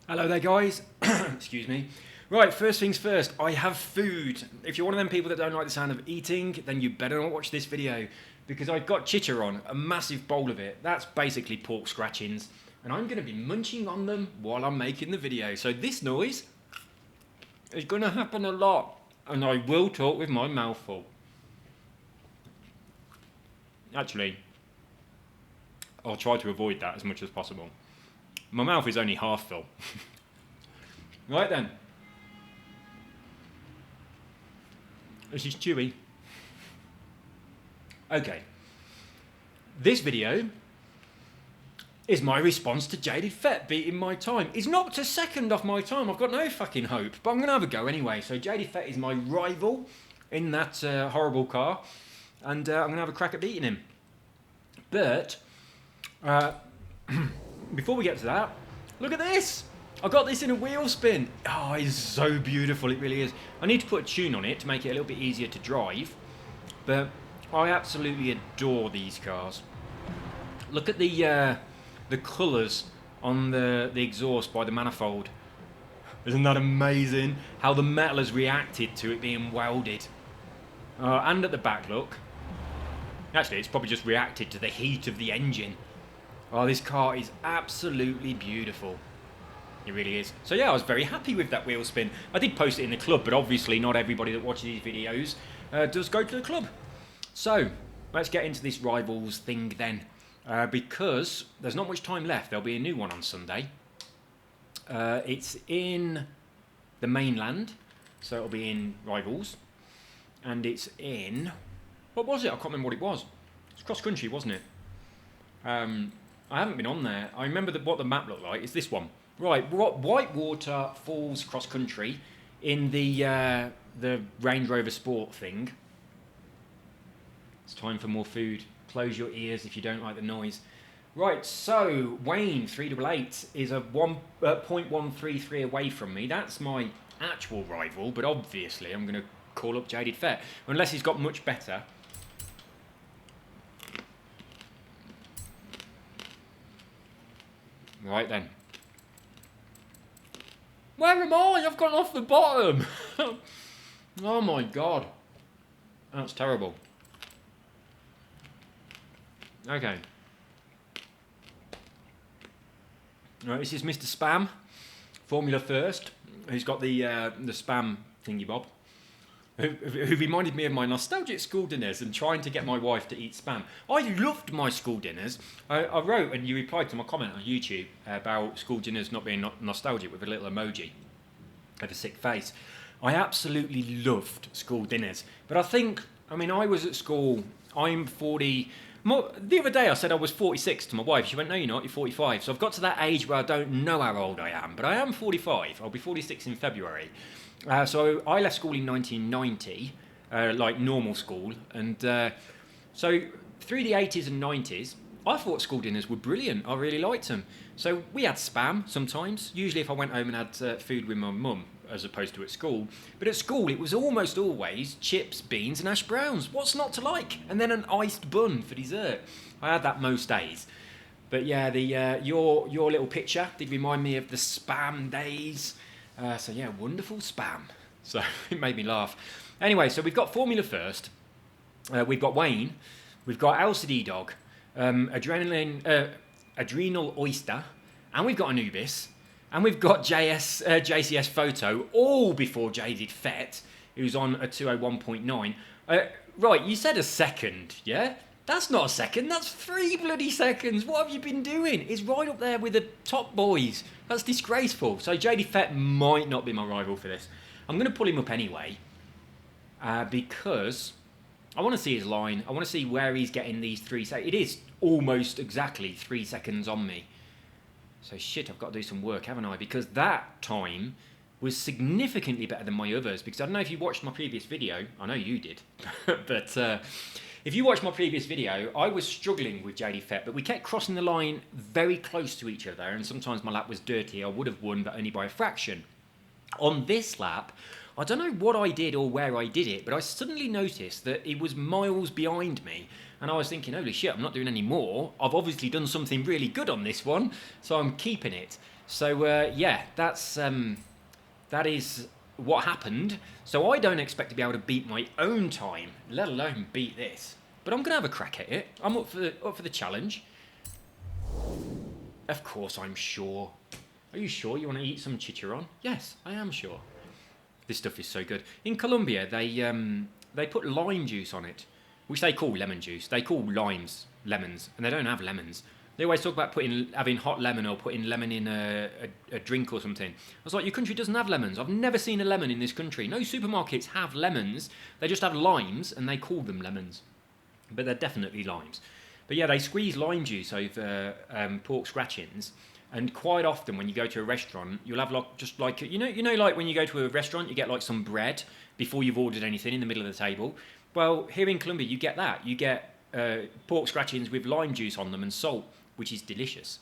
Hello there guys, excuse me. Right, first things first, I have food. If you're one of them people that don't like the sound of eating, then you better not watch this video because I've got chicha on, a massive bowl of it. That's basically pork scratchings and I'm going to be munching on them while I'm making the video. So this noise is going to happen a lot and I will talk with my mouth full. Actually, I'll try to avoid that as much as possible. My mouth is only half full. Right then. This is chewy. Okay. This video is my response to Jaded Fett beating my time. He's knocked a second off my time. I've got no fucking hope, but I'm going to have a go anyway. So Jaded Fett is my rival in that horrible car, and I'm going to have a crack at beating him. But before we get to that, look at this. I got this in a wheel spin. Oh, it's so beautiful, it really is. I need to put a tune on it to make it a little bit easier to drive, but I absolutely adore these cars. Look at the colours on the exhaust by the manifold. Isn't that amazing? How the metal has reacted to it being welded. And at the back, look. Actually, it's probably just reacted to the heat of the engine. Oh, this car is absolutely beautiful. It really is. So yeah, I was very happy with that wheel spin. I did post it in the club, but obviously not everybody that watches these videos does go to the club. So, let's get into this Rivals thing then. Because there's not much time left. There'll be a new one on Sunday. It's in the mainland, so it'll be in Rivals. And it's in... What was it? I can't remember what it was. It's cross country, wasn't it? I haven't been on there. I remember what the map looked like. It's this one. Right, Whitewater Falls cross country in the Range Rover Sport thing. It's time for more food. Close your ears if you don't like the noise. Right, so Wayne 388 is a 0.133 away from me. That's my actual rival, but obviously I'm going to call up Jaded Fett. Unless he's got much better. Right then. Where am I? I've gone off the bottom. Oh my god. That's terrible. Okay. Right, this is Mr. Spam, Formula First, who's got the spam thingy bob. Who reminded me of my nostalgic school dinners and trying to get my wife to eat spam. I loved my school dinners. I wrote and you replied to my comment on YouTube about school dinners not being nostalgic with a little emoji of a sick face. I absolutely loved school dinners. But I mean, I was at school, I'm 40... The other day I said I was 46 to my wife. She went, no you're not, you're 45. So I've got to that age where I don't know how old I am. But I am 45. I'll be 46 in February. So I left school in 1990, like normal school, and so through the 80s and 90s, I thought school dinners were brilliant. I really liked them. So we had spam sometimes, usually if I went home and had food with my mum, as opposed to at school. But at school, it was almost always chips, beans, and hash browns. What's not to like? And then an iced bun for dessert. I had that most days. But yeah, your little picture did remind me of the spam days. So yeah, wonderful spam. So it made me laugh. Anyway, so we've got Formula First. We've got Wayne. We've got LCD Dog. Adrenal Oyster. And we've got Anubis. And we've got JCS Photo. All before Jaded Fett, who's on a 201.9. Right, you said a second, yeah? That's not a second, that's 3 bloody seconds. What have you been doing? It's right up there with the top boys. That's disgraceful. So Jaded Fett might not be my rival for this. I'm going to pull him up anyway. Because I want to see his line. I want to see where he's getting these 3 seconds. It is almost exactly 3 seconds on me. So shit, I've got to do some work, haven't I? Because that time was significantly better than my others. Because I don't know if you watched my previous video. I know you did. But... if you watched my previous video, I was struggling with Jaded Fett, but we kept crossing the line very close to each other, and sometimes my lap was dirty. I would have won, but only by a fraction. On this lap, I don't know what I did or where I did it, but I suddenly noticed that it was miles behind me. And I was thinking, holy shit, I'm not doing any more. I've obviously done something really good on this one, so I'm keeping it. So, yeah, that is what happened. So I don't expect to be able to beat my own time, let alone beat this. But I'm going to have a crack at it. I'm up for the challenge. Of course, I'm sure. Are you sure you want to eat some chicharron? Yes, I am sure. This stuff is so good. In Colombia, they put lime juice on it, which they call lemon juice. They call limes lemons, and they don't have lemons. They always talk about having hot lemon or putting lemon in a drink or something. I was like, your country doesn't have lemons. I've never seen a lemon in this country. No supermarkets have lemons. They just have limes, and they call them lemons. But they're definitely limes. But yeah, they squeeze lime juice over pork scratchings. And quite often when you go to a restaurant, you'll have like you know like when you go to a restaurant, you get like some bread before you've ordered anything in the middle of the table. Well, here in Colombia, you get that. You get pork scratchings with lime juice on them and salt, which is delicious.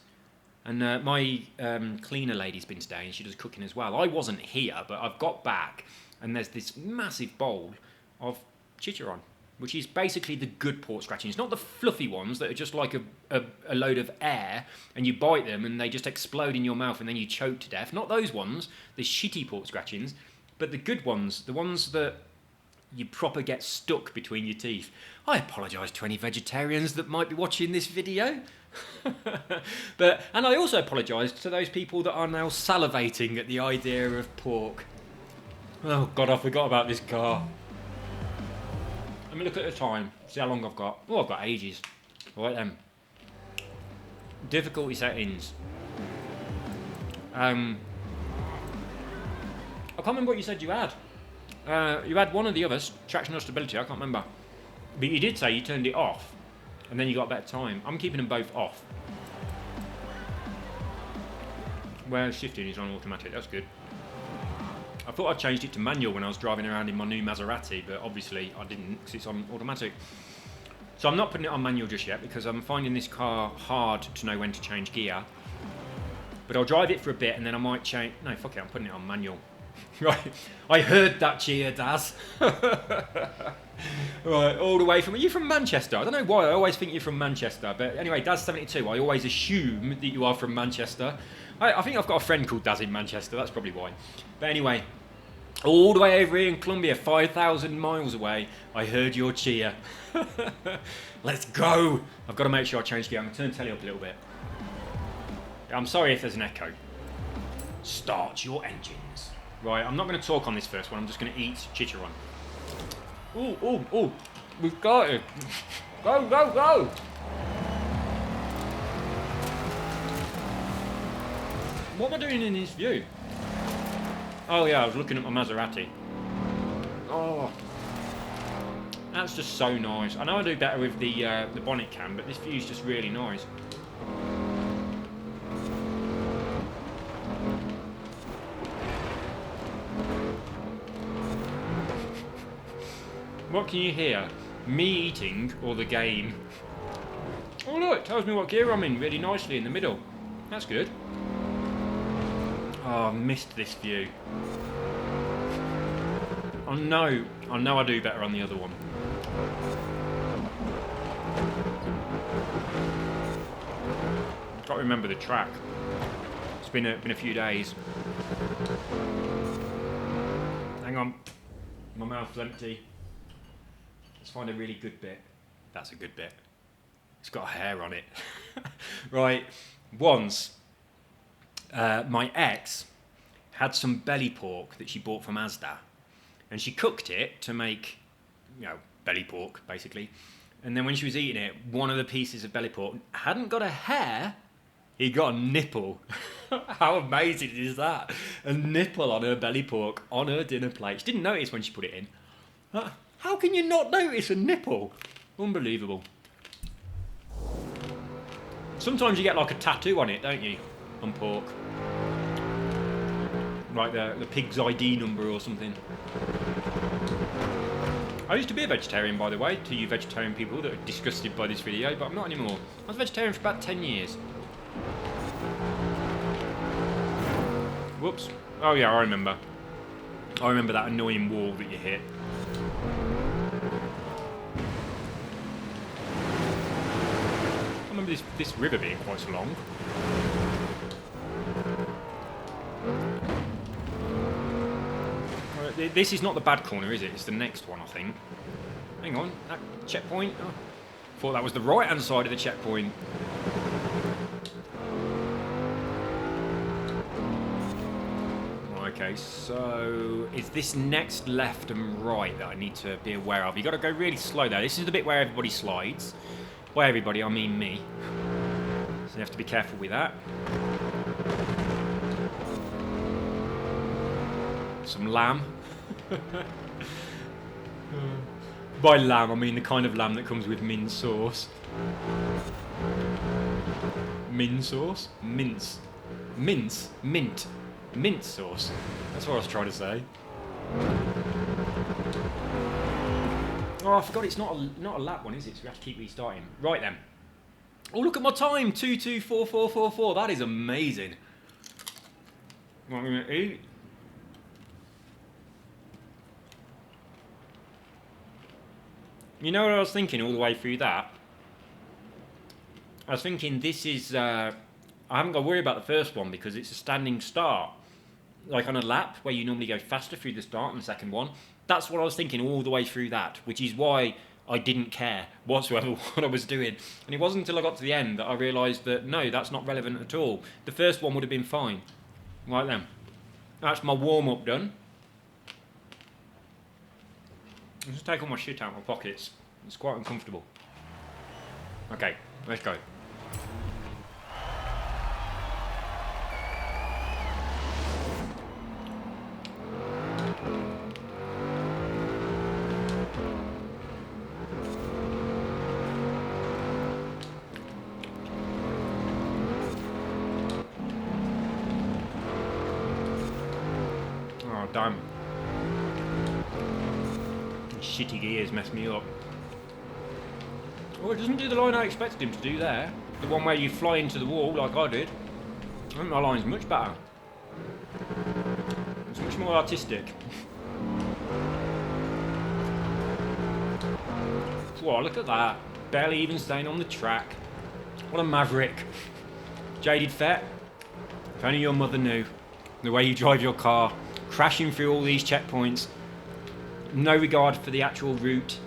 And my cleaner lady's been today, and she does cooking as well. I wasn't here, but I've got back, and there's this massive bowl of chicharron, which is basically the good pork scratchings, not the fluffy ones that are just like a load of air, and you bite them and they just explode in your mouth and then you choke to death. Not those ones, the shitty pork scratchings, but the good ones, the ones that you proper get stuck between your teeth. I apologise to any vegetarians that might be watching this video. And I also apologise to those people that are now salivating at the idea of pork. Oh God, I forgot about this car. Let me look at the time, see how long I've got. Oh, I've got ages. Right then. Difficulty settings. I can't remember what you said you had. You had one of the others, traction or stability, I can't remember. But you did say you turned it off, and then you got a better time. I'm keeping them both off. Where shifting is on automatic, that's good. I thought I changed it to manual when I was driving around in my new Maserati, but obviously I didn't because it's on automatic. So I'm not putting it on manual just yet because I'm finding this car hard to know when to change gear. But I'll drive it for a bit and then I might change... No, fuck it, I'm putting it on manual. Right, I heard that cheer, Daz. Right, all the way from... Are you from Manchester? I don't know why, I always think you're from Manchester. But anyway, Daz72, I always assume that you are from Manchester. I think I've got a friend called Daz in Manchester, that's probably why. But anyway, all the way over here in Colombia, 5,000 miles away, I heard your cheer. Let's go! I've got to make sure I change gear. I'm going to turn the telly up a little bit. I'm sorry if there's an echo. Start your engines. Right, I'm not going to talk on this first one, I'm just going to eat chicharron. Ooh, we've started. Go, go, go! What am I doing in this view? Oh yeah, I was looking at my Maserati. Oh, that's just so nice. I know I do better with the bonnet cam, but this view's just really nice. What can you hear? Me eating or the game? Oh look, it tells me what gear I'm in really nicely in the middle. That's good. Oh, I've missed this view. I know I do better on the other one. I've got to remember the track. It's been a few days. Hang on, my mouth's empty. Let's find a really good bit. That's a good bit. It's got hair on it. Right, once my ex had some belly pork that she bought from Asda, and she cooked it to make, belly pork basically. And then when she was eating it, one of the pieces of belly pork hadn't got a hair, he got a nipple. How amazing is that? A nipple on her belly pork on her dinner plate. She didn't notice when she put it in. How can you not notice a nipple? Unbelievable. Sometimes you get like a tattoo on it, don't you? On pork. Like the pig's ID number or something. I used to be a vegetarian, by the way, to you vegetarian people that are disgusted by this video, but I'm not anymore. I was a vegetarian for about 10 years. Whoops. Oh yeah, I remember. I remember that annoying wall that you hit. I remember this river being quite so long. This is not the bad corner, is it? It's the next one, I think. Hang on, that checkpoint. Oh, thought that was the right-hand side of the checkpoint. Okay, so it's this next left and right that I need to be aware of. You've got to go really slow there. This is the bit where everybody slides. By everybody, I mean me. So you have to be careful with that. Some lamb. By lamb, I mean the kind of lamb that comes with mint sauce. Mint sauce? Mince. Mince. Mint. Mint sauce. That's what I was trying to say. Oh, I forgot it's not a lap one, is it? So we have to keep restarting. Right then. Oh, look at my time. 2:2:44:44. That is amazing. What am I going to eat? You know what I was thinking all the way through that? I was thinking this is... I haven't got to worry about the first one because it's a standing start. Like on a lap where you normally go faster through the start and the second one. That's what I was thinking all the way through that, which is why I didn't care whatsoever what I was doing. And it wasn't until I got to the end that I realised that no, that's not relevant at all. The first one would have been fine. Right then. That's my warm-up done. I'll just take all my shit out of my pockets. It's quite uncomfortable. Okay, let's go. Oh, damn. Shitty gears mess me up. Oh, it doesn't do the line I expected him to do there. The one where you fly into the wall like I did. I think my line's much better. It's much more artistic. Whoa, look at that. Barely even staying on the track. What a maverick. Jaded Fett. If only your mother knew. The way you drive your car. Crashing through all these checkpoints. No regard for the actual route.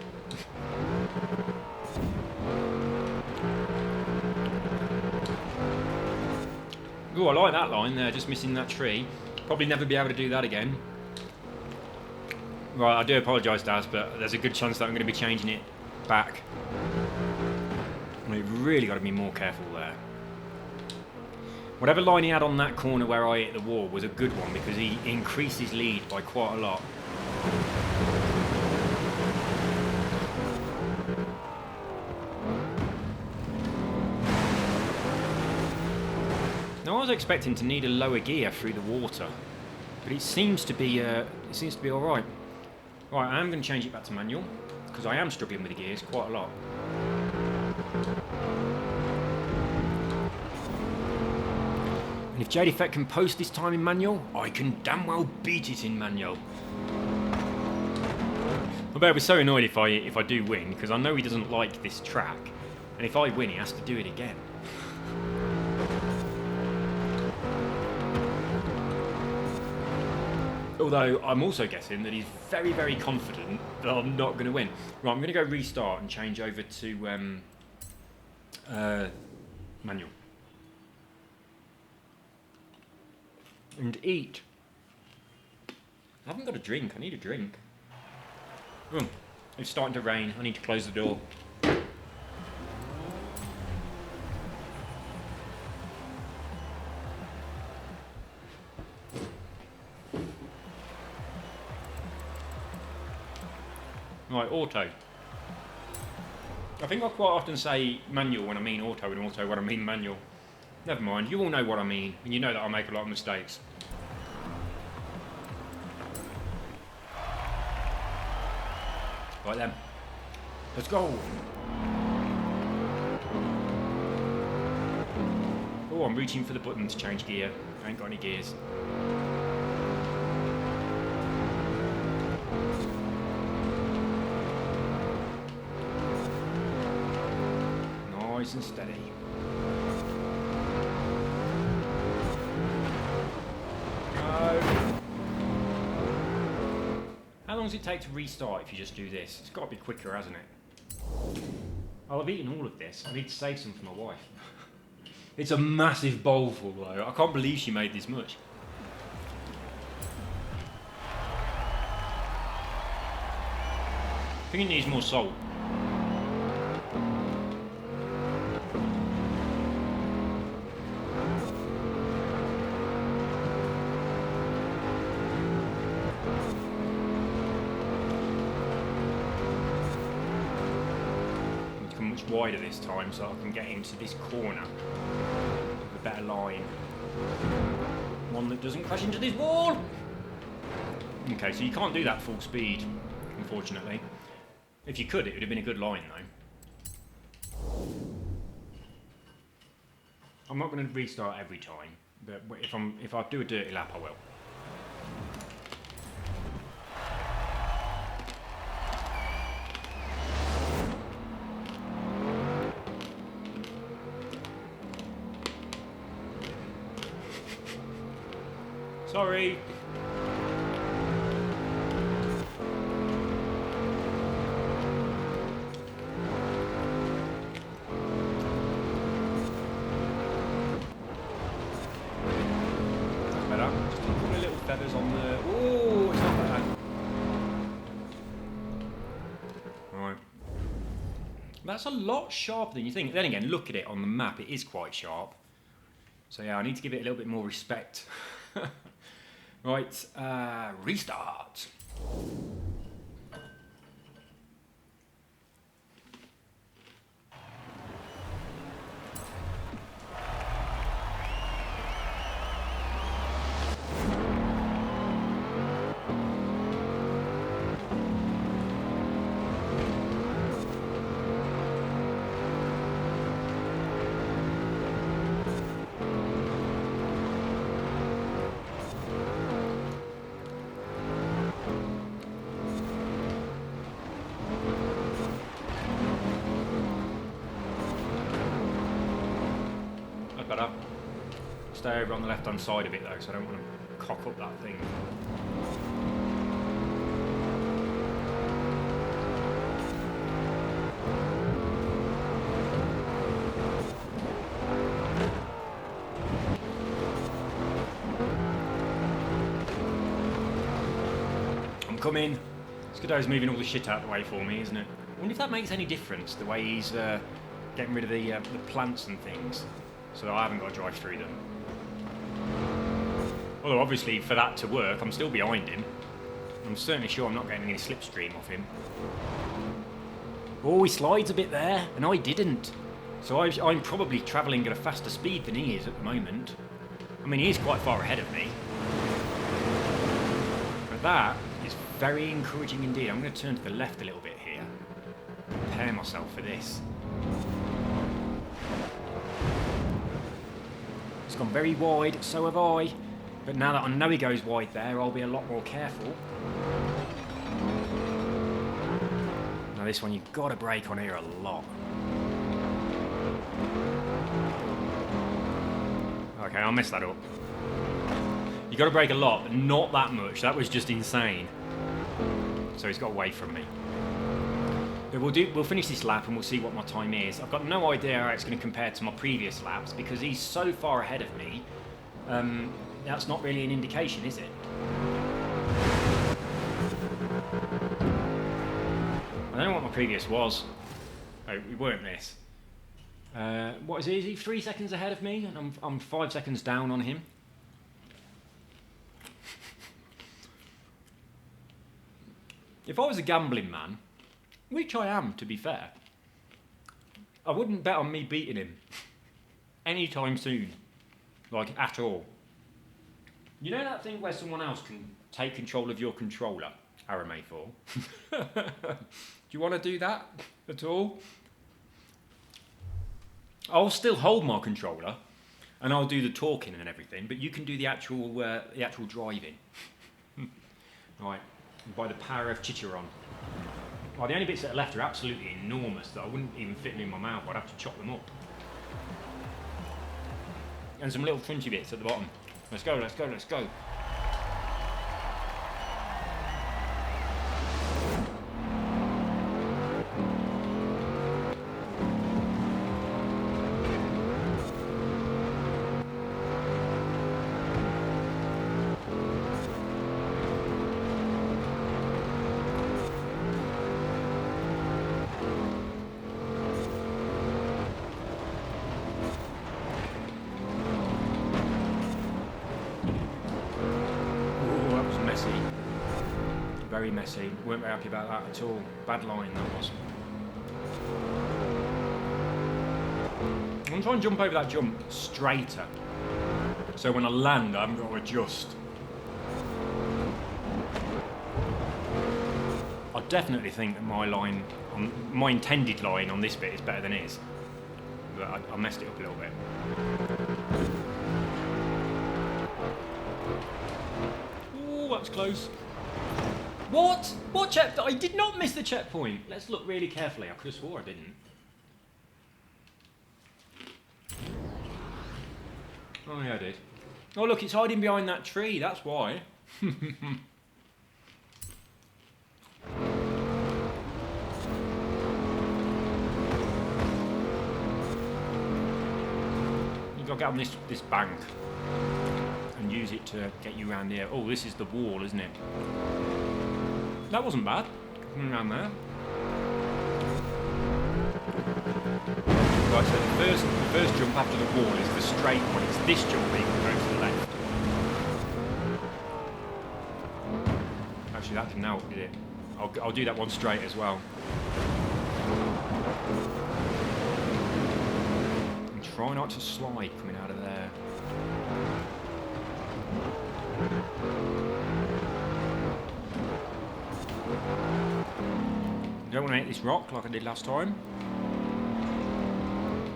Oh, I like that line there, just missing that tree. Probably never be able to do that again. Right, I do apologise, Daz, but there's a good chance that I'm going to be changing it back. We've really got to be more careful there. Whatever line he had on that corner where I hit the wall was a good one because he increased his lead by quite a lot. Now I was expecting to need a lower gear through the water, but it seems to be all right. Right, I am going to change it back to manual because I am struggling with the gears quite a lot. And if Jaded Fett can post this time in manual, I can damn well beat it in manual. I bet I'll be so annoyed if I do win because I know he doesn't like this track, and if I win, he has to do it again. Although I'm also guessing that he's very, very confident that I'm not going to win. Right, I'm going to go restart and change over to manual. And eat. I haven't got a drink. I need a drink. It's starting to rain. I need to close the door. Right, auto. I think I quite often say manual when I mean auto and auto when I mean manual. Never mind, you all know what I mean, and you know that I make a lot of mistakes. Right then, let's go. Oh, I'm reaching for the button to change gear. I ain't got any gears. Nice and steady. How long does it take to restart if you just do this? It's got to be quicker, hasn't it? Oh, I've eaten all of this. I need to save some for my wife. It's a massive bowl full though. I can't believe she made this much. I think it needs more salt. Become much wider this time so I can get into this corner with a better line. One that doesn't crash into this wall. Okay, so you can't do that full speed, unfortunately. If you could, it would have been a good line, though. I'm not going to restart every time, but if I do a dirty lap, I will. Sorry. Feathers on the... Oh, it's not bad. Right. That's a lot sharper than you think. Then again, look at it on the map. It is quite sharp. So yeah, I need to give it a little bit more respect. Right, restart. Better. Stay over on the left hand side of it though, so I don't want to cock up that thing. I'm coming. Skidoo's moving all the shit out of the way for me, isn't it? I wonder if that makes any difference, the way he's getting rid of the plants and things. So I haven't got to drive through them. Although obviously for that to work, I'm still behind him. I'm certainly sure I'm not getting any slipstream off him. Oh, he slides a bit there, and I didn't. So I'm probably travelling at a faster speed than he is at the moment. I mean, he is quite far ahead of me. But that is very encouraging indeed. I'm going to turn to the left a little bit here. Prepare myself for this. It's gone very wide, so have I. But now that I know he goes wide there, I'll be a lot more careful. Now this one, you've got to brake on here a lot. Okay, I'll mess that up. You've got to brake a lot, but not that much. That was just insane. So he's got away from me. But we'll finish this lap and we'll see what my time is. I've got no idea how it's going to compare to my previous laps because he's so far ahead of me. That's not really an indication, is it? I don't know what my previous was. Oh, we weren't this. What is it? Is he 3 seconds ahead of me? And I'm 5 seconds down on him. If I was a gambling man, which I am, to be fair, I wouldn't bet on me beating him anytime soon, like at all. You know that thing where someone else can take control of your controller, RMA4? Do you want to do that at all? I'll still hold my controller, and I'll do the talking and everything, but you can do the actual driving. Right, by the power of Chicharon. Well, the only bits that are left are absolutely enormous that I wouldn't even fit them in my mouth. I'd have to chop them up. And some little crunchy bits at the bottom. Let's go, let's go, let's go. Very messy. Weren't very happy about that at all. Bad line that was. I'm going to try and jump over that jump straighter. So when I land, I haven't got to adjust. I definitely think that my line, my intended line on this bit is better than his. But I messed it up a little bit. Ooh, that's close. What? What check? I did not miss the checkpoint. Let's look really carefully. I could have swore I didn't. Oh yeah, I did. Oh look, it's hiding behind that tree. That's why. You've got to get on this bank and use it to get you around here. Oh, this is the wall, isn't it? That wasn't bad, coming around there. Right, so the first jump after the wall is the straight one. It's this jump that you can go to the left. Actually, that didn't help, did it? I'll do that one straight as well. And try not to slide coming out of there. Don't want to hit this rock like I did last time.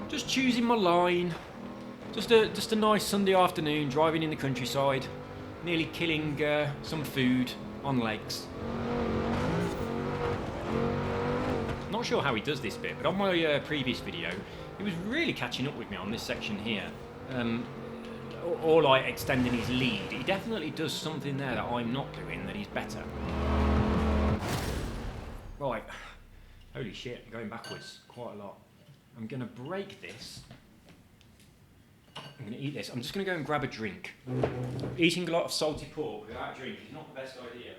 Just choosing my line. Just a nice Sunday afternoon, driving in the countryside, nearly killing some food on legs. Not sure how he does this bit, but on my previous video, he was really catching up with me on this section here. Or like extending his lead. He definitely does something there that I'm not doing, that he's better. Right, holy shit, I'm going backwards quite a lot. I'm going to break this. I'm going to eat this. I'm just going to go and grab a drink. Eating a lot of salty pork without a drink is not the best idea.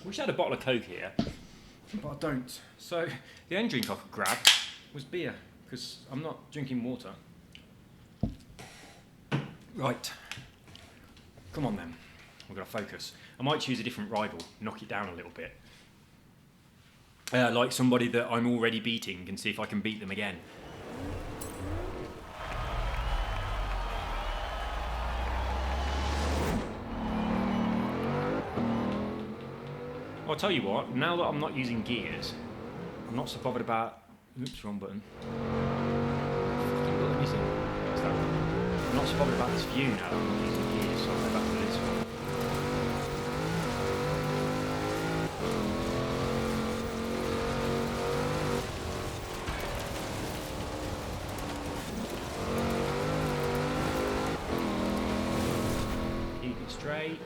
I wish I had a bottle of Coke here, but I don't. So the only drink I could grab was beer, because I'm not drinking water. Right. Come on then. We've got to focus. I might choose a different rival, knock it down a little bit. Like somebody that I'm already beating and see if I can beat them again. I'll tell you what, now that I'm not using gears, I'm not so bothered about... Oops, wrong button. Fucking button, is it? What's that one? I'm not so bothered about this view now that I'm not using gears, so I'll go back to this one. Keep it straight.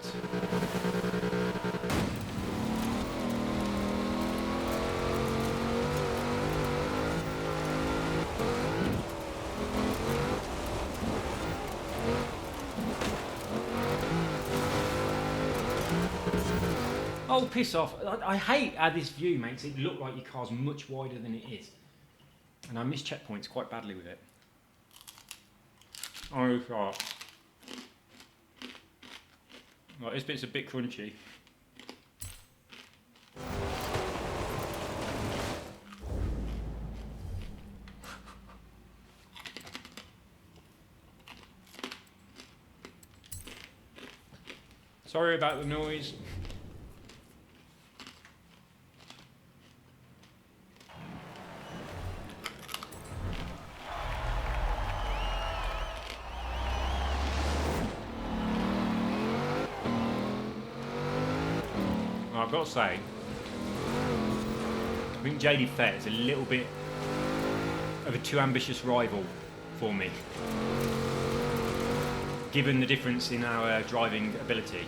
Oh, piss off. I hate how this view makes it look like your car's much wider than it is. And I miss checkpoints quite badly with it. Oh, God. Right, this bit's a bit crunchy. Sorry about the noise. Well, I've got to say, I think Jaded Fett is a little bit of a too ambitious rival for me, given the difference in our driving ability.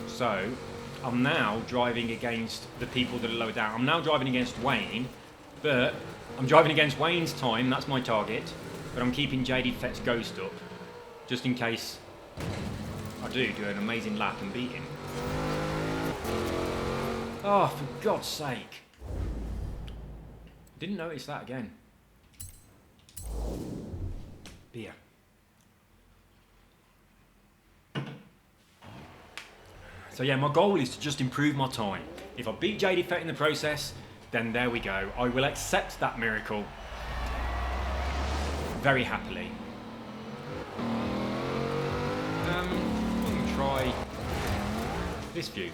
So, I'm now driving against the people that are lower down. I'm now driving against Wayne, but I'm driving against Wayne's time, that's my target, but I'm keeping Jaded Fett's ghost up, just in case I do an amazing lap and beat him. Oh, for God's sake. Didn't notice that again. Beer. So yeah, my goal is to just improve my time. If I beat Jaded Fett in the process, then there we go. I will accept that miracle very happily. I'm going to try this view.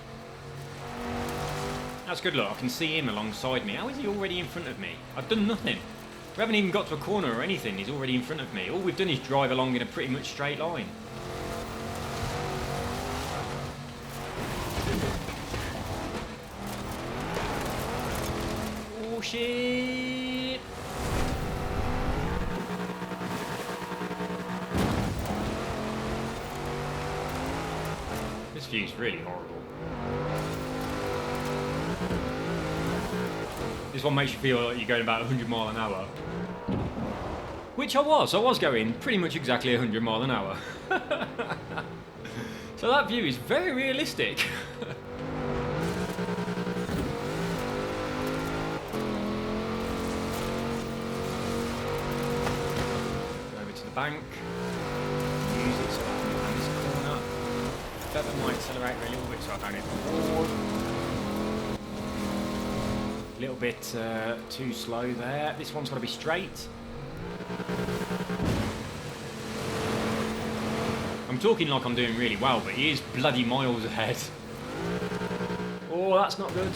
That's good, look, I can see him alongside me. How is he already in front of me? I've done nothing. We haven't even got to a corner or anything, he's already in front of me. All we've done is drive along in a pretty much straight line. Oh shit! This view's really horrible. This one makes you feel like you're going about 100 mile an hour. Which I was going pretty much exactly 100 mile an hour. So that view is very realistic. Go over to the bank. Use it so I can find this corner. Feather my accelerator a little bit so I don't hit the wall. A little bit too slow there. This one's got to be straight. I'm talking like I'm doing really well, but he is bloody miles ahead. Oh, that's not good.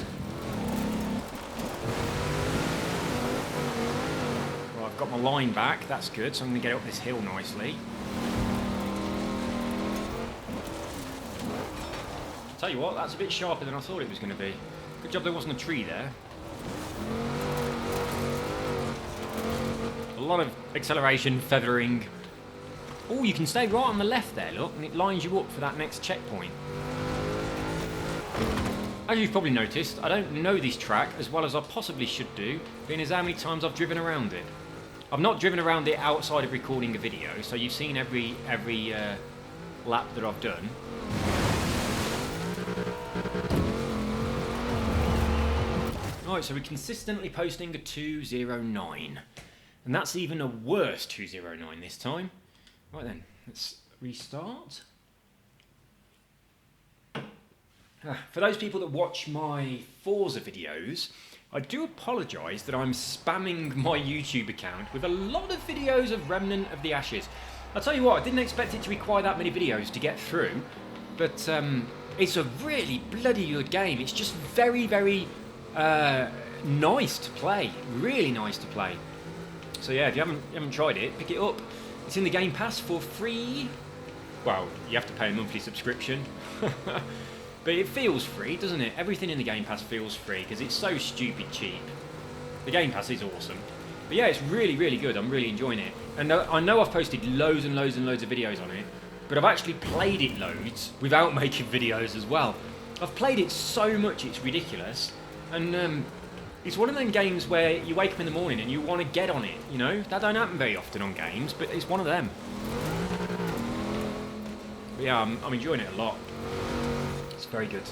Well, I've got my line back. That's good. So I'm going to get up this hill nicely. Tell you what, that's a bit sharper than I thought it was going to be. Good job there wasn't a tree there. A lot of acceleration, feathering. Oh, you can stay right on the left there, look, and it lines you up for that next checkpoint. As you've probably noticed, I don't know this track as well as I possibly should do, being as how many times I've driven around it. I've not driven around it outside of recording a video, so you've seen every lap that I've done. Right, so we're consistently posting a 209. And that's even a worse 209 this time. Right then, let's restart. For those people that watch my Forza videos, I do apologise that I'm spamming my YouTube account with a lot of videos of Remnant of the Ashes. I'll tell you what, I didn't expect it to require that many videos to get through, but it's a really bloody good game. It's just very, very nice to play. Really nice to play. So yeah, if you haven't tried it, pick it up. It's in the Game Pass for free. Well, you have to pay a monthly subscription. But it feels free, doesn't it? Everything in the Game Pass feels free because it's so stupid cheap. The Game Pass is awesome. But yeah, it's really, really good. I'm really enjoying it. And I know I've posted loads and loads and loads of videos on it, but I've actually played it loads without making videos as well. I've played it so much it's ridiculous. And it's one of them games where you wake up in the morning and you want to get on it, you know? That don't happen very often on games, but it's one of them. But yeah, I'm enjoying it a lot. It's very good.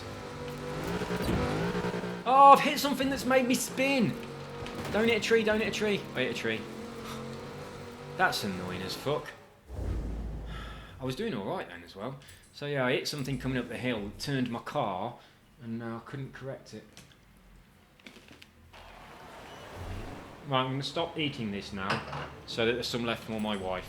Oh, I've hit something that's made me spin! Don't hit a tree, don't hit a tree. I hit a tree. That's annoying as fuck. I was doing alright then as well. So yeah, I hit something coming up the hill, turned my car, and I couldn't correct it. Right, I'm going to stop eating this now, so that there's some left for my wife.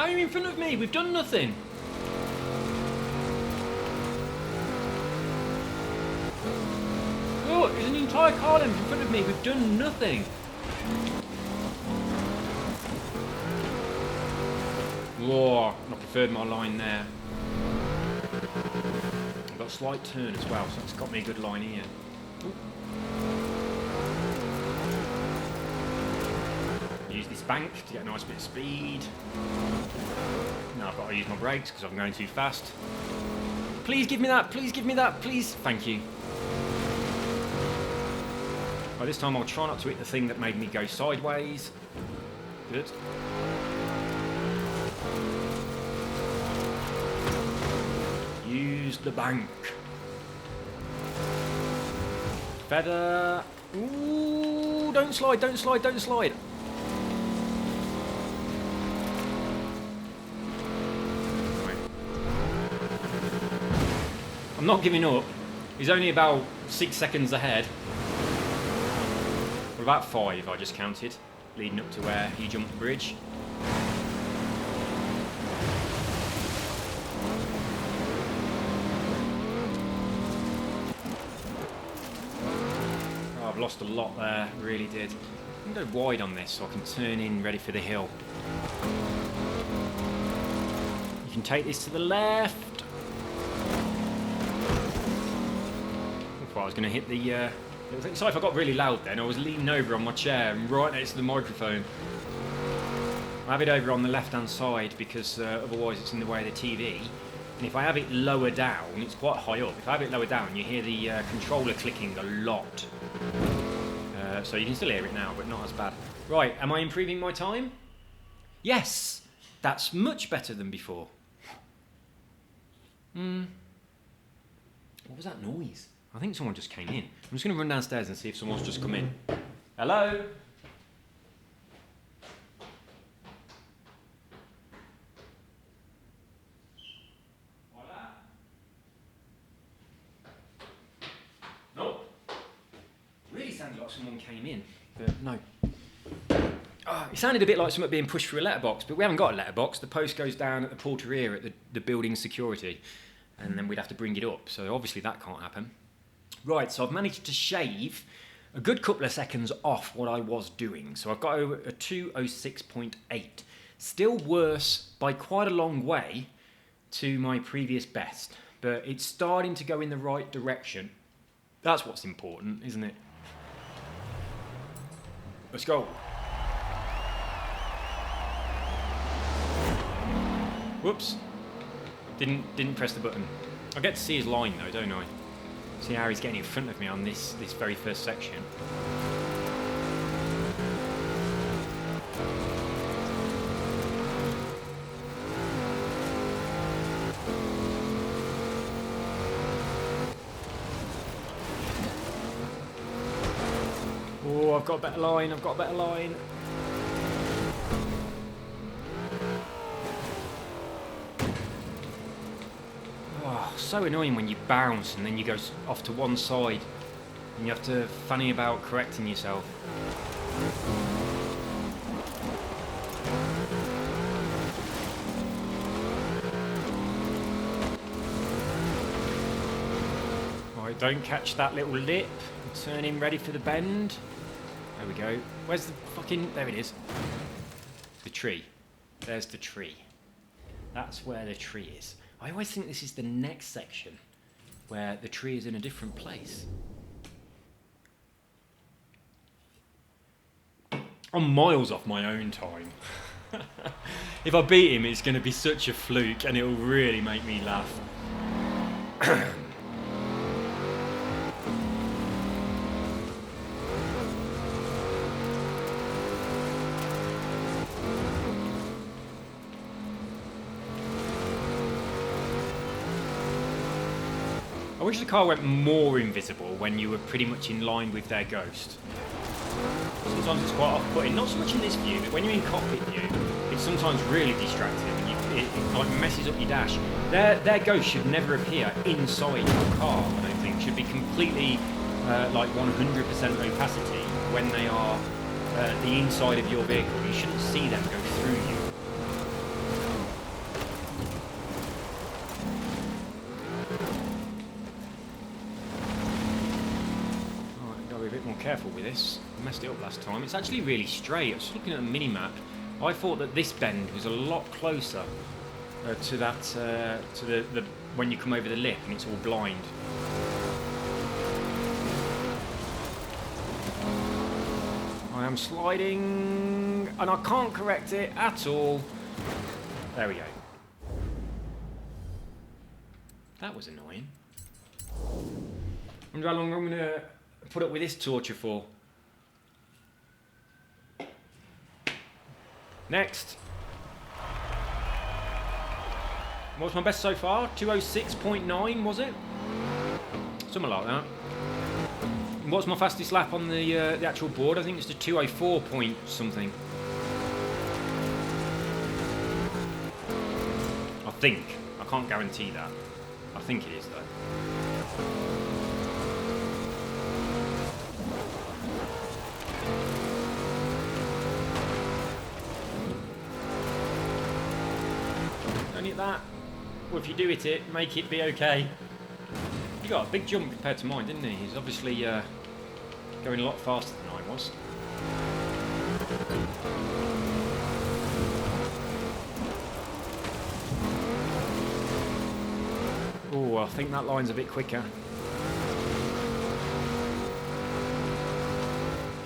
Why are you in front of me? We've done nothing. Look, there's an entire car length in front of me. We've done nothing. Whoa, I preferred my line there. I've got a slight turn as well, so it's got me a good line here. Ooh. Use this bank to get a nice bit of speed. Now I've got to use my brakes because I'm going too fast. Please give me that, please give me that, please. Thank you. By this time I'll try not to hit the thing that made me go sideways. Good. Use the bank. Feather. Ooh, don't slide, don't slide, don't slide. I'm not giving up. He's only about 6 seconds ahead. Well, about 5 I just counted, leading up to where he jumped the bridge. Oh, I've lost a lot there, really did. I'm going to go wide on this so I can turn in ready for the hill. You can take this to the left. I was going to hit the little thing. Sorry if I got really loud then. I was leaning over on my chair and right next to the microphone. I have it over on the left hand side because otherwise it's in the way of the TV. And if I have it lower down, it's quite high up. If I have it lower down, you hear the controller clicking a lot. So you can still hear it now, but not as bad. Right, am I improving my time? Yes! That's much better than before. What was that noise? I think someone just came in. I'm just going to run downstairs and see if someone's just come in. Hello? No. Really sounded like someone came in, but no. It sounded a bit like something being pushed through a letterbox, but we haven't got a letterbox. The post goes down at the porteria at the building security, and then we'd have to bring it up. So obviously that can't happen. Right, so I've managed to shave a good couple of seconds off what I was doing. So I've got over a 2:06.8. Still worse by quite a long way to my previous best, but it's starting to go in the right direction. That's what's important, isn't it? Let's go. Whoops. Didn't press the button. I get to see his line though, don't I? See how he's getting in front of me on this very first section. Oh, I've got a better line, I've got a better line. So annoying when you bounce and then you go off to one side and you have to fanny about correcting yourself. Right, don't catch that little lip. Turn in ready for the bend. There we go. Where's the fucking... There it is. The tree. There's the tree. That's where the tree is. I always think this is the next section where the tree is in a different place. I'm miles off my own time. If I beat him, it's going to be such a fluke and it'll really make me laugh. I wish the car went more invisible when you were pretty much in line with their ghost. Sometimes it's quite off-putting, not so much in this view, but when you're in cockpit view, it's sometimes really distracting and it like messes up your dash. Their ghost should never appear inside your car, I don't think. It should be completely like 100% opacity when they are the inside of your vehicle. You shouldn't see them go through you. careful with this. I messed it up last time. It's actually really straight. I was looking at the mini-map. I thought that this bend was a lot closer to that, to the when you come over the lip and it's all blind. I am sliding and I can't correct it at all. There we go. That was annoying. I wonder how long I'm going to put up with this torture for. Next. What's my best so far? 206.9 was it? Something like that. And what's my fastest lap on the actual board? I think it's the 204 point something. I think. I can't guarantee that. I think it is though. Don't hit that. Well, if you do hit it, make it be okay. He got a big jump compared to mine, didn't he? He's obviously going a lot faster than I was. Oh, I think that line's a bit quicker.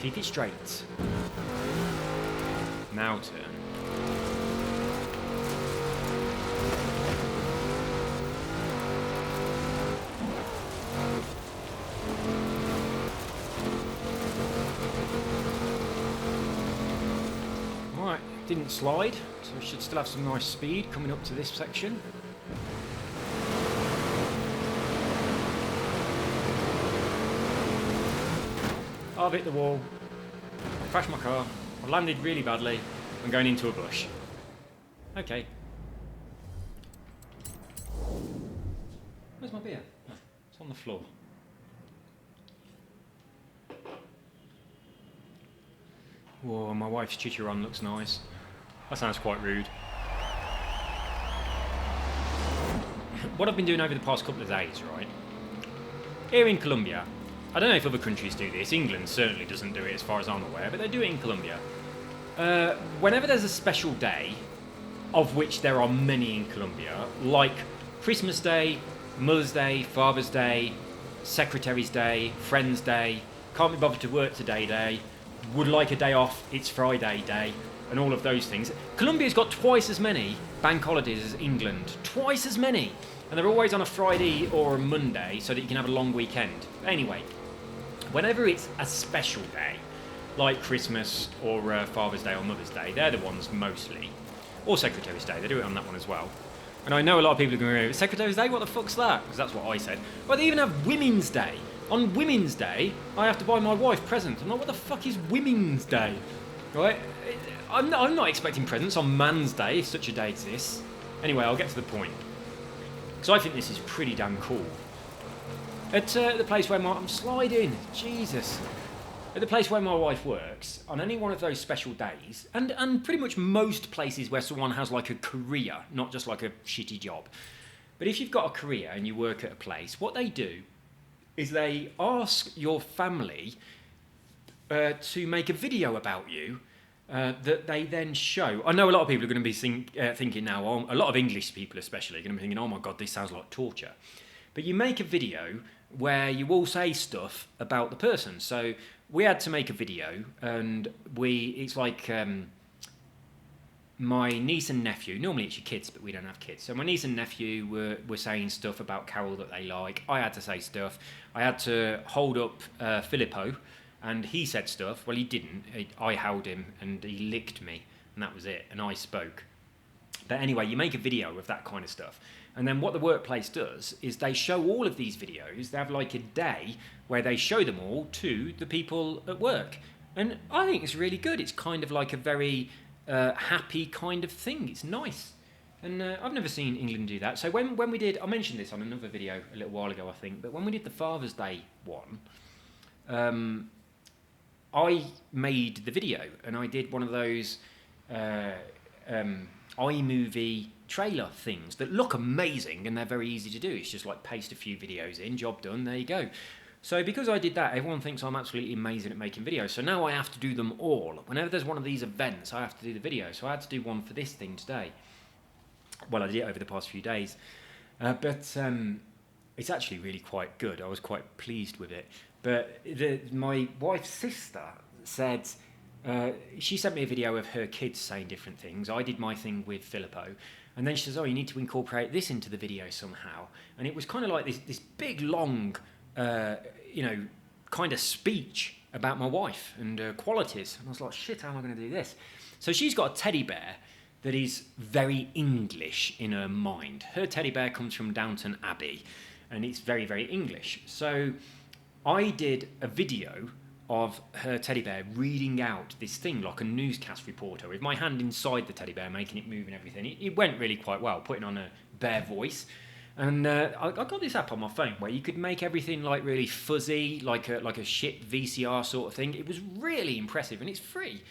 Keep it straight. Now turn. Right, didn't slide, so we should still have some nice speed coming up to this section. I've hit the wall, I crashed my car, I landed really badly, I'm going into a bush. Okay. Where's my beer? Oh, it's on the floor. Whoa, my wife's chicharron looks nice. That sounds quite rude. What I've been doing over the past couple of days, right? Here in Colombia, I don't know if other countries do this. England certainly doesn't do it as far as I'm aware, but they do it in Colombia. Whenever there's a special day, of which there are many in Colombia, like Christmas Day, Mother's Day, Father's Day, Secretary's Day, Friend's Day, can't be bothered to work today day, would like a day off, it's Friday day, and all of those things. Colombia's got twice as many bank holidays as England. Twice as many! And they're always on a Friday or a Monday so that you can have a long weekend. Anyway, whenever it's a special day, like Christmas or Father's Day or Mother's Day, they're the ones mostly. Or Secretary's Day, they do it on that one as well. And I know a lot of people are going to go, Secretary's Day, what the fuck's that? Because that's what I said. But they even have Women's Day. On Women's Day, I have to buy my wife presents. I'm like, what the fuck is Women's Day? Right? I'm not expecting presents on Man's Day, if such a day exists. Anyway, I'll get to the point. Because I think this is pretty damn cool. At the place where I'm sliding, Jesus. At the place where my wife works, on any one of those special days, and pretty much most places where someone has like a career, not just like a shitty job. But if you've got a career and you work at a place, what they do is they ask your family to make a video about you that they then show. I know a lot of people are going to be thinking now, a lot of English people especially, are going to be thinking, oh my God, this sounds like torture. But you make a video where you all say stuff about the person. So we had to make a video, and it's like my niece and nephew, normally it's your kids, but we don't have kids. So my niece and nephew were saying stuff about Carol that they like. I had to say stuff. I had to hold up Filippo, and he said stuff. Well, he didn't. I held him, and he licked me, and that was it, and I spoke. But anyway, you make a video of that kind of stuff. And then what the workplace does is they show all of these videos. They have like a day where they show them all to the people at work. And I think it's really good. It's kind of like a very happy kind of thing. It's nice. And I've never seen England do that. So when we did, I mentioned this on another video a little while ago, I think, but when we did the Father's Day one, I made the video, and I did one of those iMovie trailer things that look amazing, and they're very easy to do. It's just like paste a few videos in, job done, there you go. So because I did that, everyone thinks I'm absolutely amazing at making videos. So now I have to do them all. Whenever there's one of these events, I have to do the video. So I had to do one for this thing today. Well, I did it over the past few days. But it's actually really quite good. I was quite pleased with it. But my wife's sister said... she sent me a video of her kids saying different things. I did my thing with Filippo. And then she says, oh, you need to incorporate this into the video somehow. And it was kind of like this big, long, kind of speech about my wife and qualities. And I was like, shit, how am I going to do this? So she's got a teddy bear that is very English in her mind. Her teddy bear comes from Downton Abbey, and it's very, very English. So I did a video of her teddy bear reading out this thing like a newscast reporter with my hand inside the teddy bear, making it move and everything. It went really quite well, putting on a bear voice. And I got this app on my phone where you could make everything like really fuzzy, like a shit VCR sort of thing. It was really impressive, and it's free.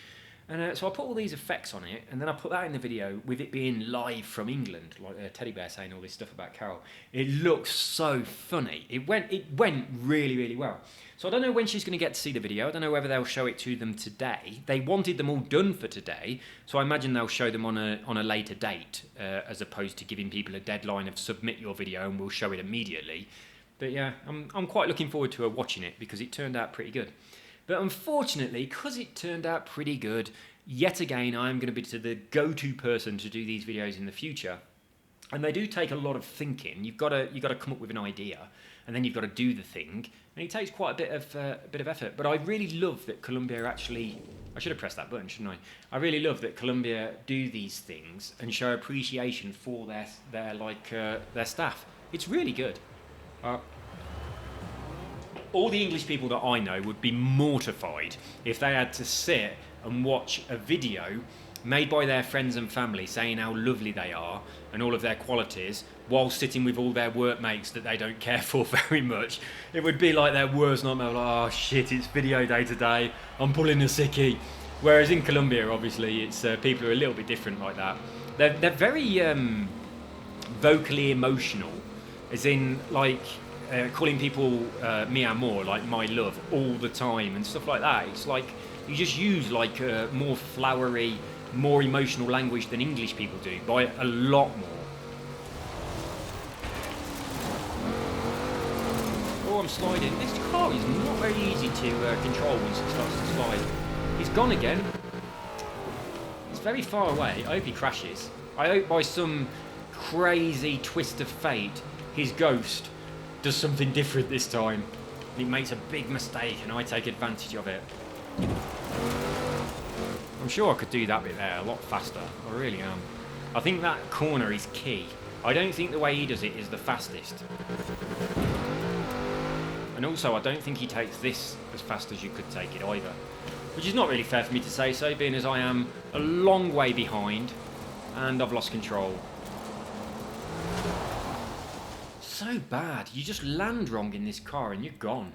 And so I put all these effects on it, and then I put that in the video with it being live from England, like a teddy bear saying all this stuff about Carol. It looks so funny. It went really, really well. So I don't know when she's going to get to see the video. I don't know whether they'll show it to them today. They wanted them all done for today, so I imagine they'll show them on a later date, as opposed to giving people a deadline of submit your video and we'll show it immediately. But yeah, I'm quite looking forward to her watching it because it turned out pretty good. But unfortunately, because it turned out pretty good, yet again, I'm going to be the go-to person to do these videos in the future. And they do take a lot of thinking. You've got to come up with an idea, and then you've got to do the thing, and it takes quite a bit of effort. But I really love that Columbia actually... I should have pressed that button, shouldn't I? I really love that Columbia do these things and show appreciation for their staff. It's really good. All the English people that I know would be mortified if they had to sit and watch a video made by their friends and family saying how lovely they are and all of their qualities while sitting with all their workmates that they don't care for very much. It would be like their worst nightmare, like, oh shit, it's video day today, I'm pulling a sickie. Whereas in Colombia, obviously, it's people are a little bit different like that. They're very vocally emotional, as in like... calling people mi amor, like my love, all the time and stuff like that. It's like you just use like a more flowery, more emotional language than English people do by a lot more. Oh, I'm sliding. This car is not very easy to control once it starts to slide. He's gone again. It's very far away. I hope he crashes. I hope by some crazy twist of fate, his ghost does something different this time. He makes a big mistake and I take advantage of it. I'm sure I could do that bit there a lot faster. I really am. I think that corner is key. I don't think the way he does it is the fastest. And also, I don't think he takes this as fast as you could take it either. Which is not really fair for me to say so, being as I am a long way behind and I've lost control. So bad. You just land wrong in this car and you're gone.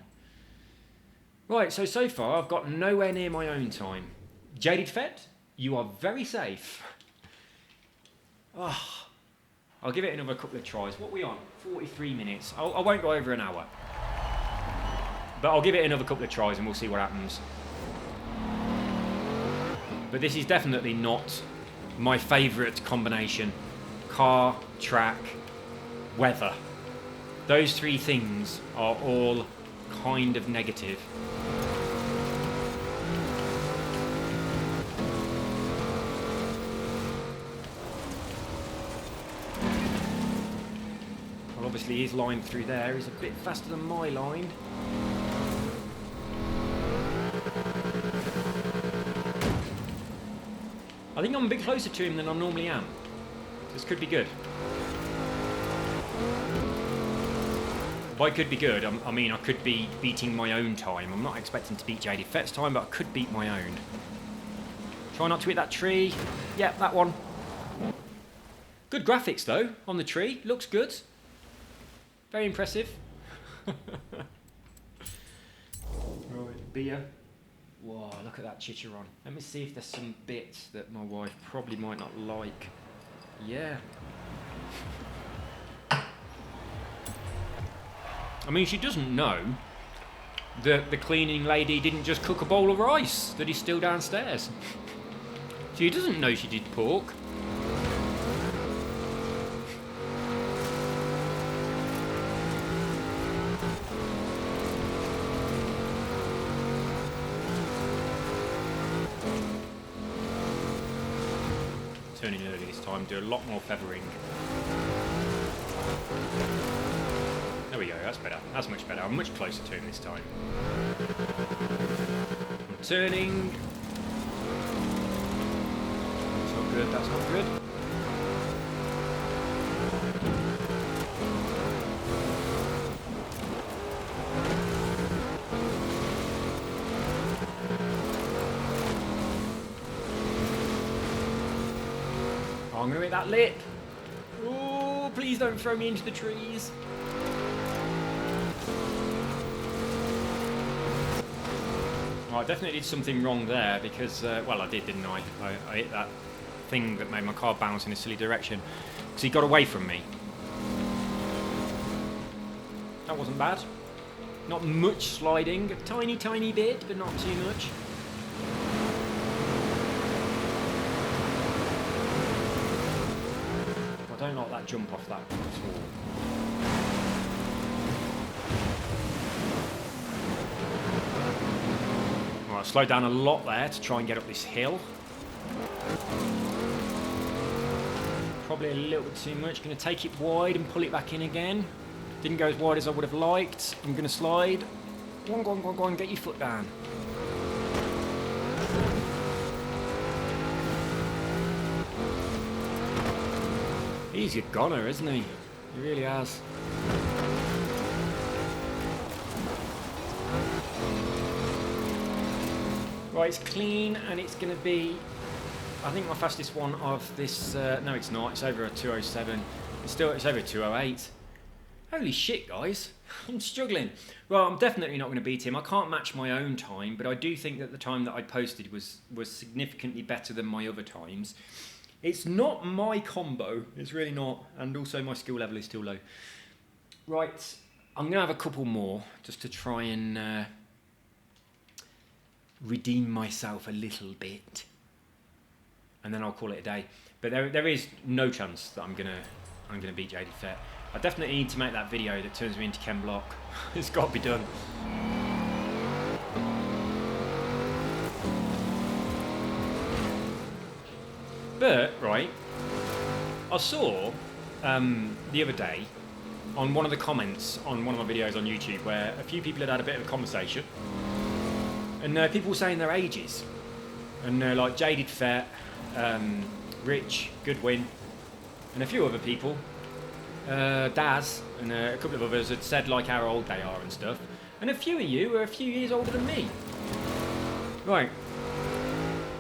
Right, so far I've got nowhere near my own time. Jaded Fett, you are very safe. Oh, I'll give it another couple of tries. What are we on? 43 minutes. I won't go over an hour. But I'll give it another couple of tries and we'll see what happens. But this is definitely not my favourite combination. Car, track, weather. Those three things are all kind of negative. Well, obviously his line through there is a bit faster than my line. I think I'm a bit closer to him than I normally am. This could be good. By could be good, I mean I could be beating my own time. I'm not expecting to beat Jaded Fett's time, but I could beat my own. Try not to hit that tree. Yep, that one. Good graphics though, on the tree. Looks good. Very impressive. Right, beer. Whoa, look at that chicharron. Let me see if there's some bits that my wife probably might not like. Yeah. I mean, she doesn't know, the cleaning lady didn't just cook a bowl of rice that is still downstairs. She doesn't know she did pork. Turning early this time, do a lot more feathering. There we go, that's better. That's much better. I'm much closer to him this time. I'm turning. That's not good, that's not good. Oh, I'm going to hit that lip. Oh, please don't throw me into the trees. I definitely did something wrong there because, well, I did, didn't I? I hit that thing that made my car bounce in a silly direction. So he got away from me. That wasn't bad. Not much sliding, a tiny, tiny bit, but not too much. I don't like that jump off that at all. Right, slowed down a lot there to try and get up this hill. Probably a little bit too much. Going to take it wide and pull it back in again. Didn't go as wide as I would have liked. I'm going to slide. Go on, go on, go on, go on. Get your foot down. He's a goner, isn't he? He really has. Right, it's clean and it's going to be, I think, my fastest one of this. No, it's not. It's over a 207. It's over a 208. Holy shit, guys. I'm struggling. Well, I'm definitely not going to beat him. I can't match my own time, but I do think that the time that I posted was significantly better than my other times. It's not my combo. It's really not. And also my skill level is still low. Right, I'm going to have a couple more just to try and redeem myself a little bit. And then I'll call it a day. But there is no chance that I'm gonna beat Jaded Fett. I definitely need to make that video that turns me into Ken Block. It's got to be done. But right, I saw the other day on one of the comments on one of my videos on YouTube where a few people had a bit of a conversation, and people were saying their ages, and like Jaded Fett, Rich, Goodwin, and a few other people, Daz, and a couple of others had said like how old they are and stuff, and a few of you are a few years older than me. Right.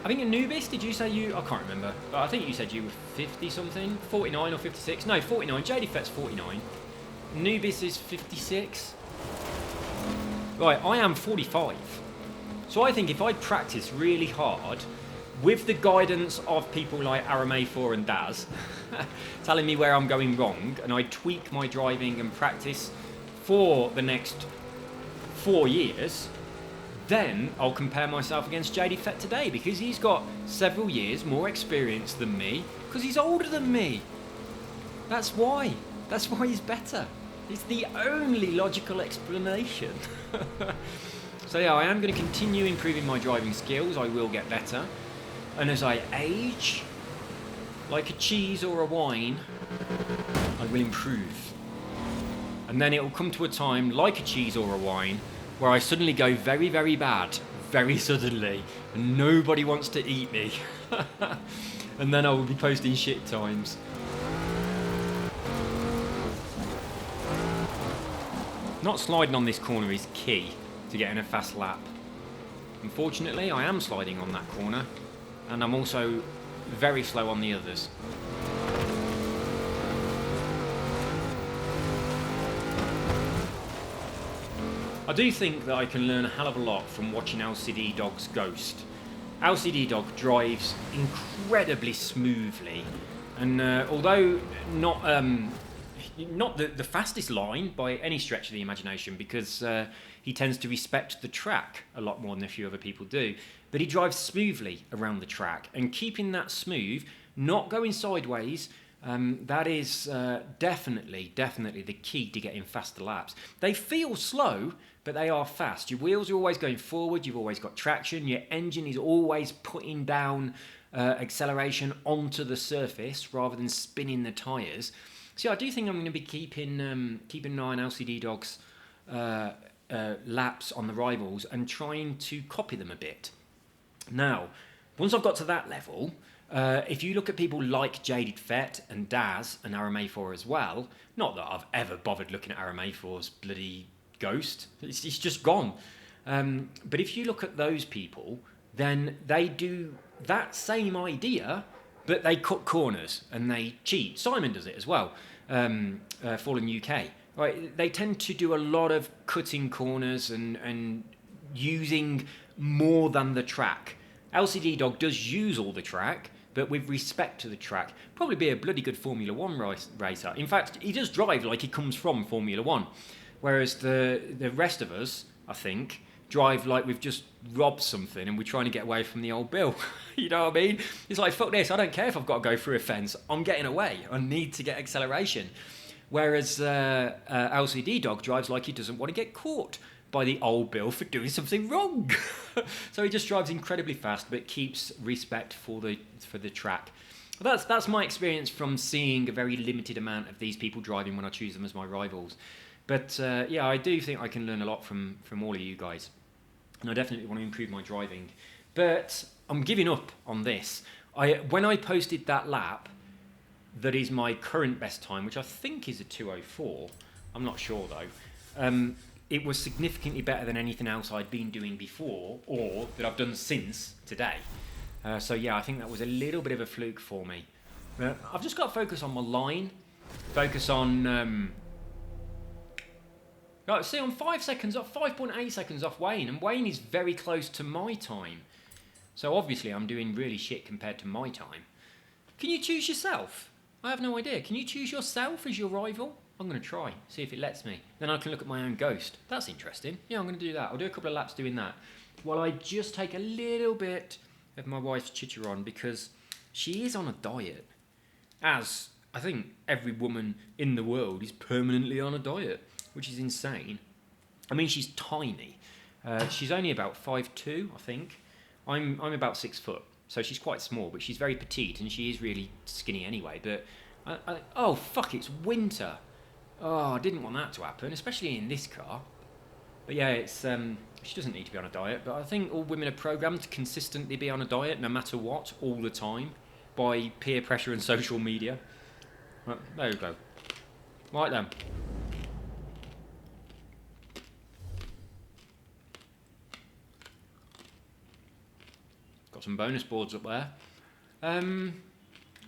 I think Anubis, did you say you... I can't remember, but I think you said you were 50 something, 49 or 56. No, 49. Jaded Fett's 49. Anubis is 56. Right, I am 45. So I think if I practice really hard with the guidance of people like Aramefor and Daz telling me where I'm going wrong, and I tweak my driving and practice for the next 4 years, then I'll compare myself against Jaded Fett today, because he's got several years more experience than me, because he's older than me. That's why. That's why he's better. It's the only logical explanation. So yeah, I am going to continue improving my driving skills. I will get better. And as I age, like a cheese or a wine, I will improve. And then it will come to a time, like a cheese or a wine, where I suddenly go very, very bad, very suddenly, and nobody wants to eat me. And then I will be posting shit times. Not sliding on this corner is key to getting a fast lap. Unfortunately, I am sliding on that corner, and I'm also very slow on the others. I do think that I can learn a hell of a lot from watching LCD Dog's Ghost. LCD Dog drives incredibly smoothly, and although not not the fastest line by any stretch of the imagination, because he tends to respect the track a lot more than a few other people do. But he drives smoothly around the track, and keeping that smooth, not going sideways, that is definitely the key to getting faster laps. They feel slow, but they are fast. Your wheels are always going forward, you've always got traction, your engine is always putting down acceleration onto the surface rather than spinning the tyres. So I do think I'm going to be keeping an eye on LCD Dog's laps on the Rivals and trying to copy them a bit. Now, once I've got to that level, if you look at people like Jaded Fett and Daz and RMA4 as well, not that I've ever bothered looking at RMA4's bloody ghost, it's just gone. But if you look at those people, then they do that same idea, but they cut corners and they cheat. Simon does it as well, Fallen UK. Right, they tend to do a lot of cutting corners and using more than the track. LCD Dog does use all the track, but with respect to the track. Probably be a bloody good Formula 1 racer. In fact, he does drive like he comes from Formula 1. Whereas the rest of us, I think, drive like we've just robbed something and we're trying to get away from the old bill. You know what I mean? It's like, fuck this, I don't care if I've got to go through a fence. I'm getting away. I need to get acceleration. Whereas LCD Dog drives like he doesn't want to get caught by the old bill for doing something wrong. So he just drives incredibly fast, but keeps respect for the track. That's my experience from seeing a very limited amount of these people driving when I choose them as my rivals. But yeah, I do think I can learn a lot from all of you guys, and I definitely want to improve my driving. But I'm giving up on this. When I posted that lap, that is my current best time, which I think is a 2:04. I'm not sure though. It was significantly better than anything else I'd been doing before or that I've done since today. So yeah, I think that was a little bit of a fluke for me. I've just got to focus on my line, focus on... see, I'm 5 seconds off, 5.8 seconds off Wayne, and Wayne is very close to my time. So obviously I'm doing really shit compared to my time. Can you choose yourself? I have no idea. Can you choose yourself as your rival? I'm going to try, see if it lets me. Then I can look at my own ghost. That's interesting. Yeah, I'm going to do that. I'll do a couple of laps doing that. While I just take a little bit of my wife's chicha on, because she is on a diet. As I think every woman in the world is permanently on a diet, which is insane. I mean, she's tiny. She's only about 5'2", I think. I'm about 6 foot, so she's quite small, but she's very petite, and she is really skinny anyway. But oh fuck, it's winter. Oh, I didn't want that to happen, especially in this car. But yeah, it's she doesn't need to be on a diet, but I think all women are programmed to consistently be on a diet, no matter what, all the time, by peer pressure and social media. Well, there you go. Right then. Got some bonus boards up there.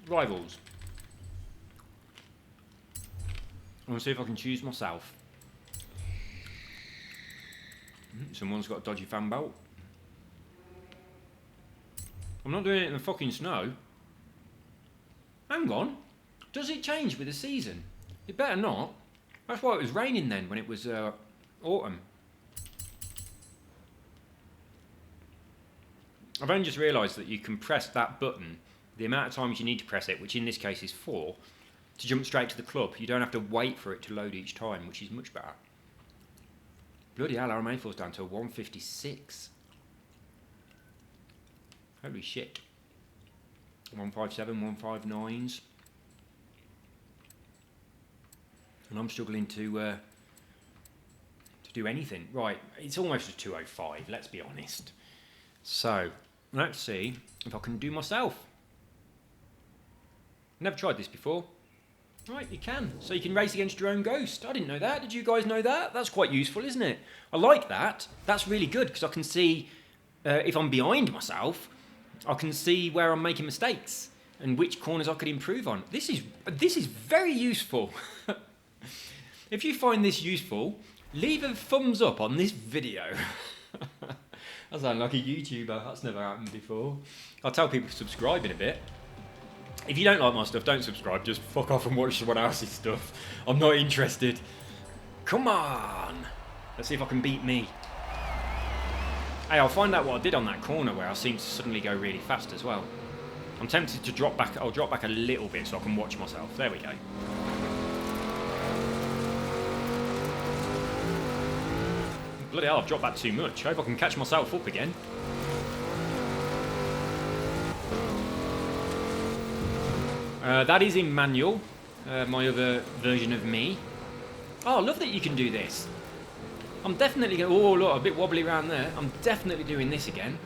Rivals. I want to see if I can choose myself. Someone's got a dodgy fan belt. I'm not doing it in the fucking snow. Hang on. Does it change with the season? It better not. That's why it was raining then when it was autumn. I've only just realised that you can press that button the amount of times you need to press it, which in this case is 4, to jump straight to the club. You don't have to wait for it to load each time, which is much better. Bloody hell, RMA4's down to 156. Holy shit. 157, 159s. And I'm struggling to do anything. Right, it's almost a 205, let's be honest. So, let's see if I can do myself. Never tried this before. Right, you can. So you can race against your own ghost. I didn't know that. Did you guys know that? That's quite useful, isn't it? I like that. That's really good because I can see if I'm behind myself, I can see where I'm making mistakes and which corners I could improve on. This is very useful. If you find this useful, leave a thumbs up on this video. I sound like a YouTuber. That's never happened before. I'll tell people to subscribe in a bit. If you don't like my stuff, don't subscribe. Just fuck off and watch someone else's stuff. I'm not interested. Come on. Let's see if I can beat me. Hey, I'll find out what I did on that corner where I seemed to suddenly go really fast as well. I'm tempted to drop back. I'll drop back a little bit so I can watch myself. There we go. Bloody hell, I've dropped back too much. Hope I can catch myself up again. That is in manual, my other version of me. Oh, I love that you can do this. I'm definitely going to... Oh, look, a bit wobbly around there. I'm definitely doing this again.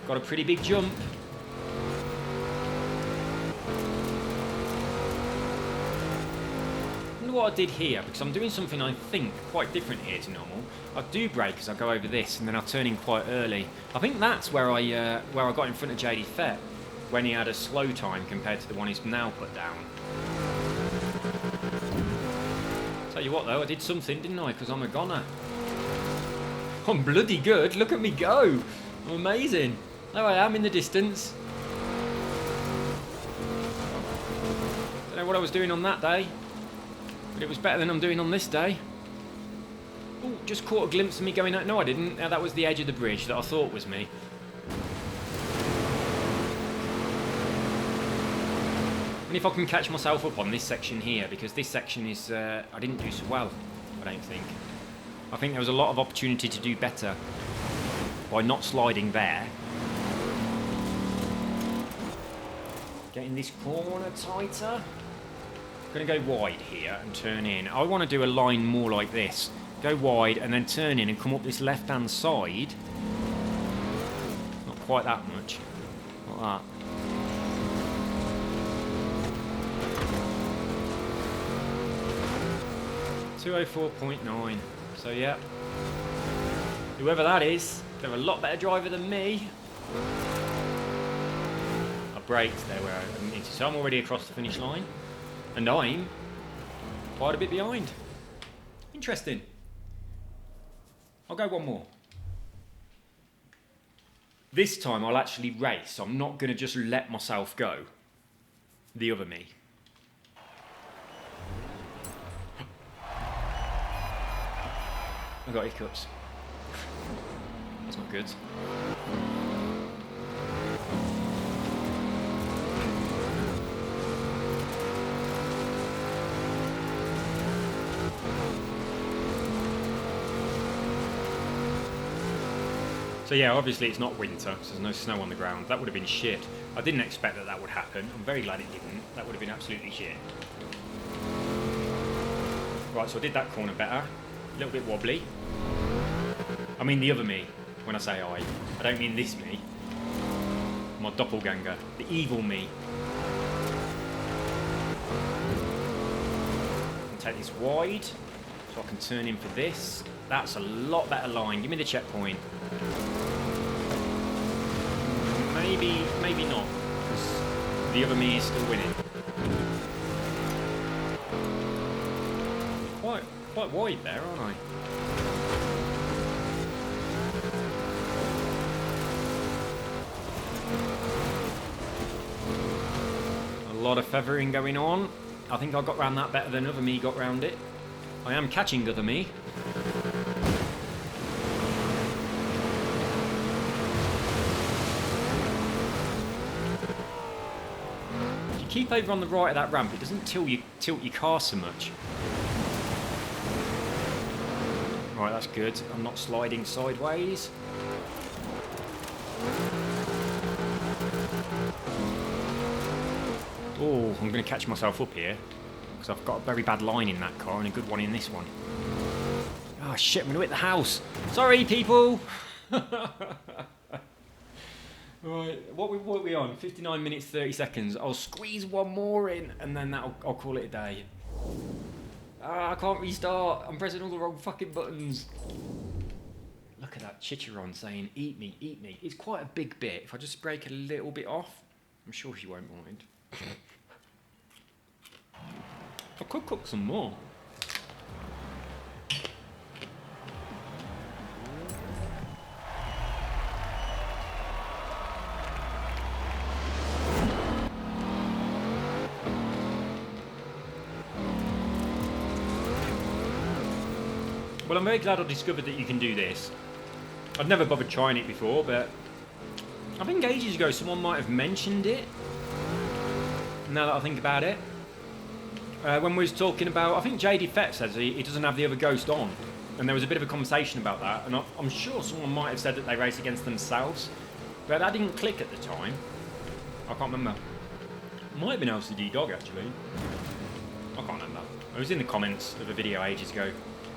Got a pretty big jump. I wonder what I did here, because I'm doing something I think quite different here to normal. I do brake as I go over this, and then I turn in quite early. I think that's where I got in front of Jaded Fett, when he had a slow time compared to the one he's now put down. Tell you what though, I did something, didn't I? Because I'm a goner. I'm bloody good. Look at me go. I'm amazing. There I am in the distance. Don't know what I was doing on that day, but it was better than I'm doing on this day. Oh, just caught a glimpse of me going out. No, I didn't. That was the edge of the bridge that I thought was me. And if I can catch myself up on this section here, because this section is, I didn't do so well, I don't think. I think there was a lot of opportunity to do better by not sliding there. Getting this corner tighter. I'm going to go wide here and turn in. I want to do a line more like this. Go wide and then turn in and come up this left-hand side. Not quite that much. Like that. 204.9. So yeah, whoever that is, they're a lot better driver than me. I braked there where I need to, so I'm already across the finish line, and I'm quite a bit behind. Interesting. I'll go one more. This time I'll actually race. I'm not going to just let myself go. The other me. I got hiccups. That's not good. So yeah, obviously it's not winter, because there's no snow on the ground. That would have been shit. I didn't expect that would happen. I'm very glad it didn't. That would have been absolutely shit. Right, so I did that corner better. A little bit wobbly. I mean the other me, when I say I don't mean this me. My doppelganger, the evil me. I'll take this wide, so I can turn in for this. That's a lot better line. Give me the checkpoint. Maybe not, because the other me is still winning. Quite wide there, aren't I? A lot of feathering going on. I think I got round that better than other me got round it. I am catching other me. If you keep over on the right of that ramp, it doesn't tilt your car so much. Right, that's good. I'm not sliding sideways. Oh, I'm going to catch myself up here, because I've got a very bad line in that car and a good one in this one. Oh shit, I'm going to hit the house. Sorry, people! Right, what are we on? 59 minutes, 30 seconds. I'll squeeze one more in, and then I'll call it a day. I can't restart. I'm pressing all the wrong fucking buttons. Look at that Chicharon saying, eat me, eat me. It's quite a big bit. If I just break a little bit off, I'm sure she won't mind. I could cook some more. Well, I'm very glad I discovered that you can do this. I'd never bothered trying it before, but I think ages ago someone might have mentioned it. Now that I think about it. When we was talking about, I think Jaded Fett says he doesn't have the other ghost on. And there was a bit of a conversation about that. And I'm sure someone might have said that they race against themselves. But that didn't click at the time. I can't remember. It might have been LCD Dog, actually. I can't remember. It was in the comments of a video ages ago.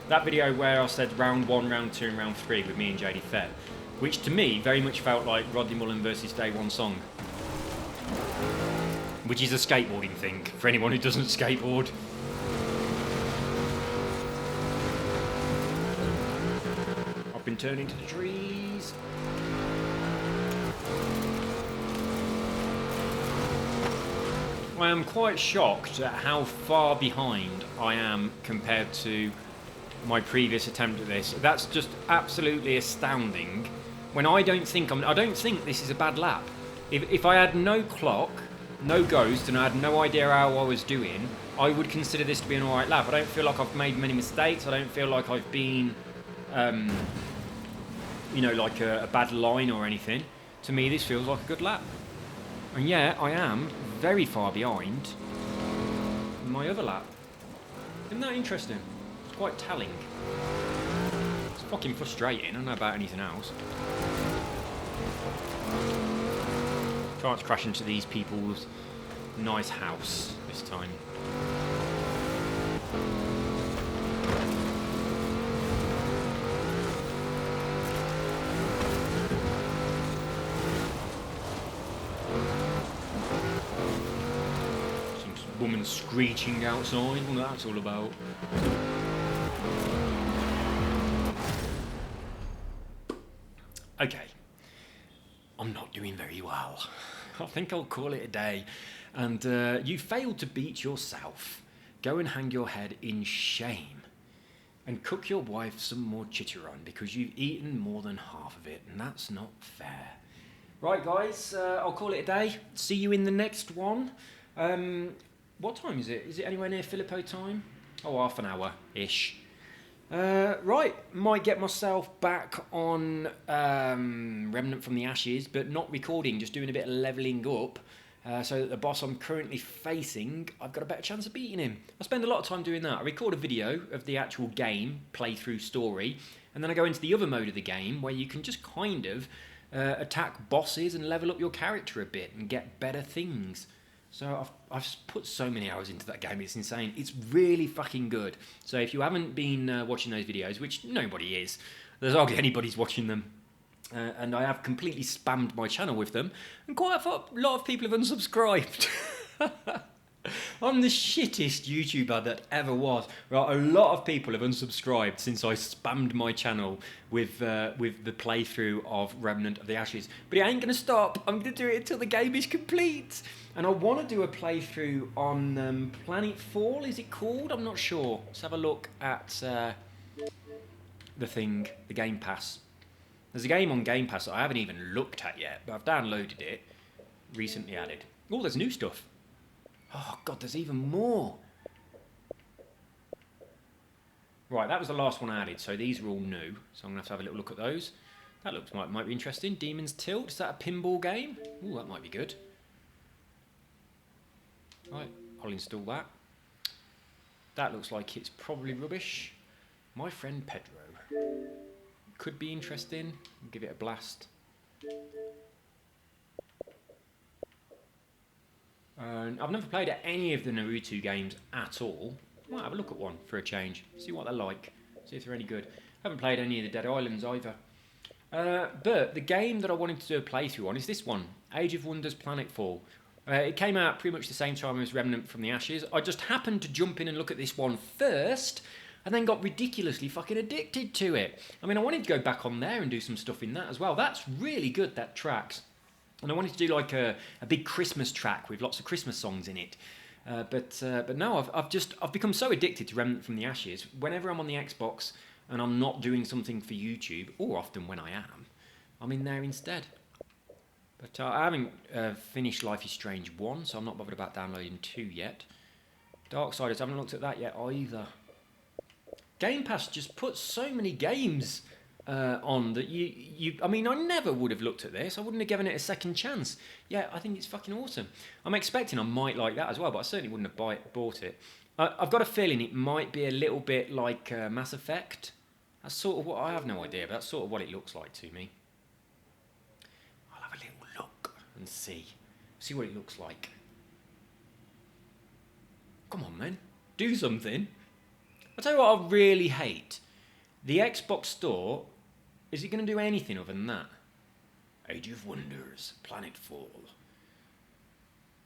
That video where I said round 1, round 2 and round 3 with me and Jaded Fett. Which to me very much felt like Rodney Mullen versus Day One Song. Which is a skateboarding thing, for anyone who doesn't skateboard. I've been turning to the trees. I am quite shocked at how far behind I am compared to my previous attempt at this. That's just absolutely astounding. When I don't think this is a bad lap. If I had no clock, no ghost, and I had no idea how I was doing, I would consider this to be an alright lap. I don't feel like I've made many mistakes. I don't feel like I've been, you know, like a bad line or anything. To me, this feels like a good lap. And yeah, I am very far behind my other lap. Isn't that interesting? It's quite telling. It's fucking frustrating. I don't know about anything else. Can't crash into these people's nice house this time. Some woman screeching outside. What that's all about. Okay. I'm not doing very well. I think I'll call it a day. And you failed to beat yourself. Go and hang your head in shame. And cook your wife some more chicharron because you've eaten more than half of it. And that's not fair. Right, guys, I'll call it a day. See you in the next one. What time is it? Is it anywhere near Filippo time? Oh, half an hour-ish. Right, might get myself back on Remnant from the Ashes, but not recording, just doing a bit of levelling up, so that the boss I'm currently facing, I've got a better chance of beating him. I spend a lot of time doing that. I record a video of the actual game, playthrough story, and then I go into the other mode of the game, where you can just kind of attack bosses and level up your character a bit and get better things. So I've put so many hours into that game, it's insane. It's really fucking good. So if you haven't been watching those videos, which nobody is, there's hardly anybody's watching them, and I have completely spammed my channel with them, and quite a lot of people have unsubscribed. I'm the shittest YouTuber that ever was. Right, a lot of people have unsubscribed since I spammed my channel with the playthrough of Remnant of the Ashes. But it ain't going to stop. I'm going to do it until the game is complete. And I want to do a playthrough on Planet Fall, is it called? I'm not sure. Let's have a look at the thing, the Game Pass. There's a game on Game Pass that I haven't even looked at yet, but I've downloaded it, recently added. Oh, there's new stuff. Oh, God, there's even more. Right, that was the last one I added, so these are all new. So I'm going to have a little look at those. That looks might be interesting. Demon's Tilt, is that a pinball game? Ooh, that might be good. Right, I'll install that. That looks like it's probably rubbish. My Friend Pedro. Could be interesting. I'll give it a blast. I've never played any of the Naruto games at all. Might have a look at one for a change. See what they're like. See if they're any good. Haven't played any of the Dead Islands either. But the game that I wanted to do a playthrough on is this one. Age of Wonders Planetfall. It came out pretty much the same time as Remnant from the Ashes. I just happened to jump in and look at this one first, and then got ridiculously fucking addicted to it. I mean, I wanted to go back on there and do some stuff in that as well. That's really good, that tracks. And I wanted to do like a big Christmas track with lots of Christmas songs in it. But no, I've become so addicted to Remnant from the Ashes. Whenever I'm on the Xbox and I'm not doing something for YouTube, or often when I am, I'm in there instead. But I haven't finished Life is Strange 1, so I'm not bothered about downloading 2 yet. Darksiders, I haven't looked at that yet either. Game Pass just puts so many games on that I mean, I never would have looked at this. I wouldn't have given it a second chance. Yeah, I think it's fucking awesome. I'm expecting I might like that as well, but I certainly wouldn't have bought it. I've got a feeling it might be a little bit like Mass Effect. That's sort of what, I have no idea, but that's sort of what it looks like to me. I'll have a little look and see what it looks like. Come on, man. Do something. I'll tell you what I really hate. The Xbox Store, is it going to do anything other than that? Age of Wonders, Planetfall.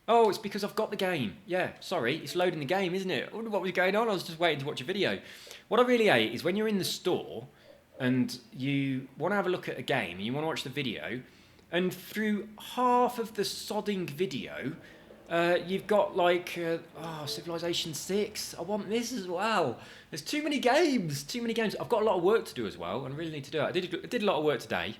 Oh, it's because I've got the game. Yeah, sorry, it's loading the game, isn't it? I wonder what was going on. I was just waiting to watch a video. What I really hate is when you're in the store and you want to have a look at a game and you want to watch the video, and through half of the sodding video, you've got like Civilization 6. I want this as well. There's too many games. I've got a lot of work to do as well, and I really need to do it. I did a lot of work today.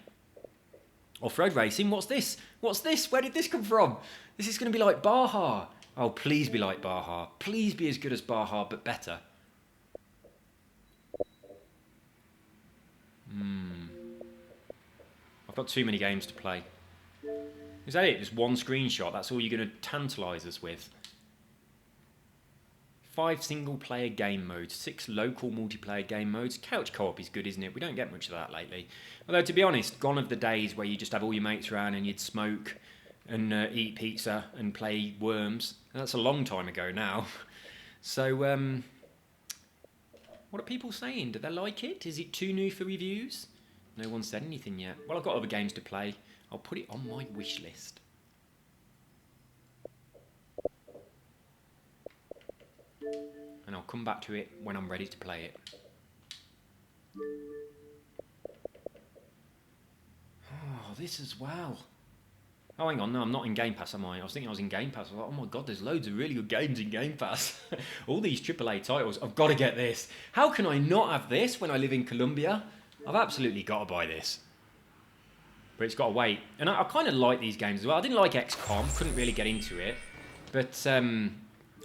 Off-road racing. What's this? Where did this come from? This is going to be like Baja. Oh, please be like Baja. Please be as good as Baja, but better. I've got too many games to play. Is that it? Just one screenshot? That's all you're going to tantalise us with? 5 single-player game modes, 6 local multiplayer game modes. Couch co-op is good, isn't it? We don't get much of that lately. Although, to be honest, gone are the days where you just have all your mates around and you'd smoke and eat pizza and play Worms. That's a long time ago now. So, what are people saying? Do they like it? Is it too new for reviews? No one said anything yet. Well, I've got other games to play. I'll put it on my wish list. And I'll come back to it when I'm ready to play it. Oh, this as well. Oh, hang on. No, I'm not in Game Pass, am I? I was thinking I was in Game Pass. I was like, oh my God, there's loads of really good games in Game Pass. All these AAA titles. I've got to get this. How can I not have this when I live in Colombia? I've absolutely got to buy this. But it's got to wait. And I kind of like these games as well. I didn't like XCOM. Couldn't really get into it. But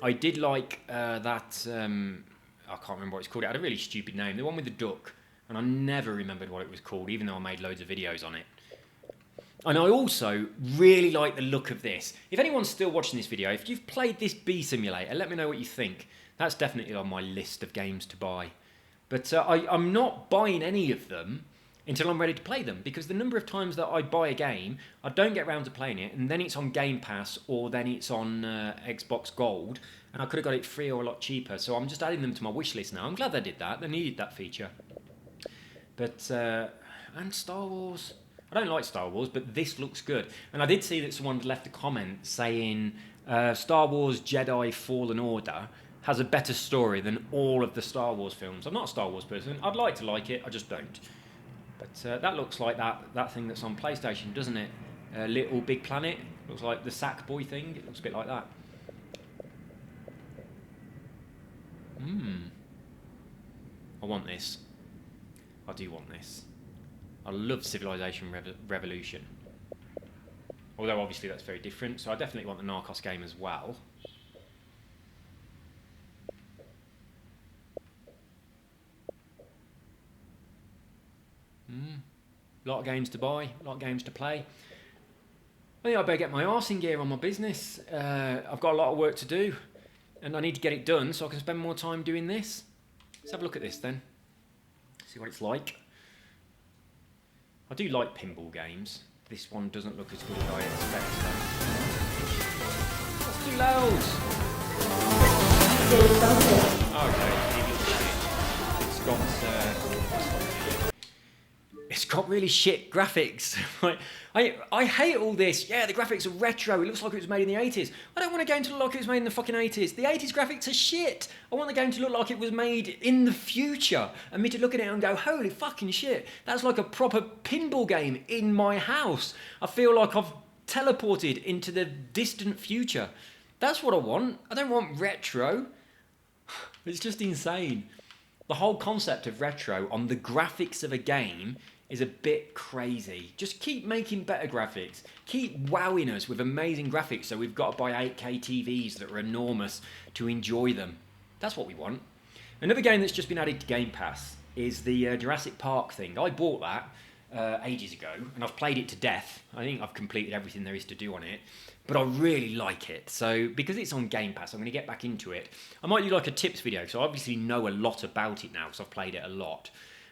I did like that... I can't remember what it's called. It had a really stupid name. The one with the duck. And I never remembered what it was called, even though I made loads of videos on it. And I also really like the look of this. If anyone's still watching this video, if you've played this Bee Simulator, let me know what you think. That's definitely on my list of games to buy. But I'm not buying any of them until I'm ready to play them, because the number of times that I buy a game, I don't get around to playing it, and then it's on Game Pass, or then it's on Xbox Gold, and I could have got it free or a lot cheaper. So I'm just adding them to my wish list now. I'm glad they did that. They needed that feature. But, and Star Wars... I don't like Star Wars, but this looks good. And I did see that someone left a comment saying Star Wars Jedi Fallen Order has a better story than all of the Star Wars films. I'm not a Star Wars person. I'd like to like it, I just don't. But that looks like that thing that's on PlayStation, doesn't it? Little Big Planet. Looks like the Sackboy thing. It looks a bit like that. I want this. I do want this. I love Civilization Revolution. Although obviously that's very different, so I definitely want the Narcos game as well. A lot of games to buy, a lot of games to play. I think I better get my arse in gear on my business. I've got a lot of work to do, and I need to get it done so I can spend more time doing this. Let's have a look at this then. See what it's like. I do like pinball games. This one doesn't look as good as I expected. That's too loud! Okay, it's got really shit graphics. I hate all this. Yeah, the graphics are retro. It looks like it was made in the 80s. I don't want a game to look like it was made in the fucking 80s. The 80s graphics are shit. I want the game to look like it was made in the future. And me to look at it and go, holy fucking shit. That's like a proper pinball game in my house. I feel like I've teleported into the distant future. That's what I want. I don't want retro. It's just insane. The whole concept of retro on the graphics of a game is a bit crazy. Just keep making better graphics. Keep wowing us with amazing graphics so we've got to buy 8K TVs that are enormous to enjoy them. That's what we want. Another game that's just been added to Game Pass is the Jurassic Park thing. I bought that ages ago, and I've played it to death. I think I've completed everything there is to do on it, but I really like it. So because it's on Game Pass, I'm going to get back into it. I might do like a tips video, because I obviously know a lot about it now, because I've played it a lot.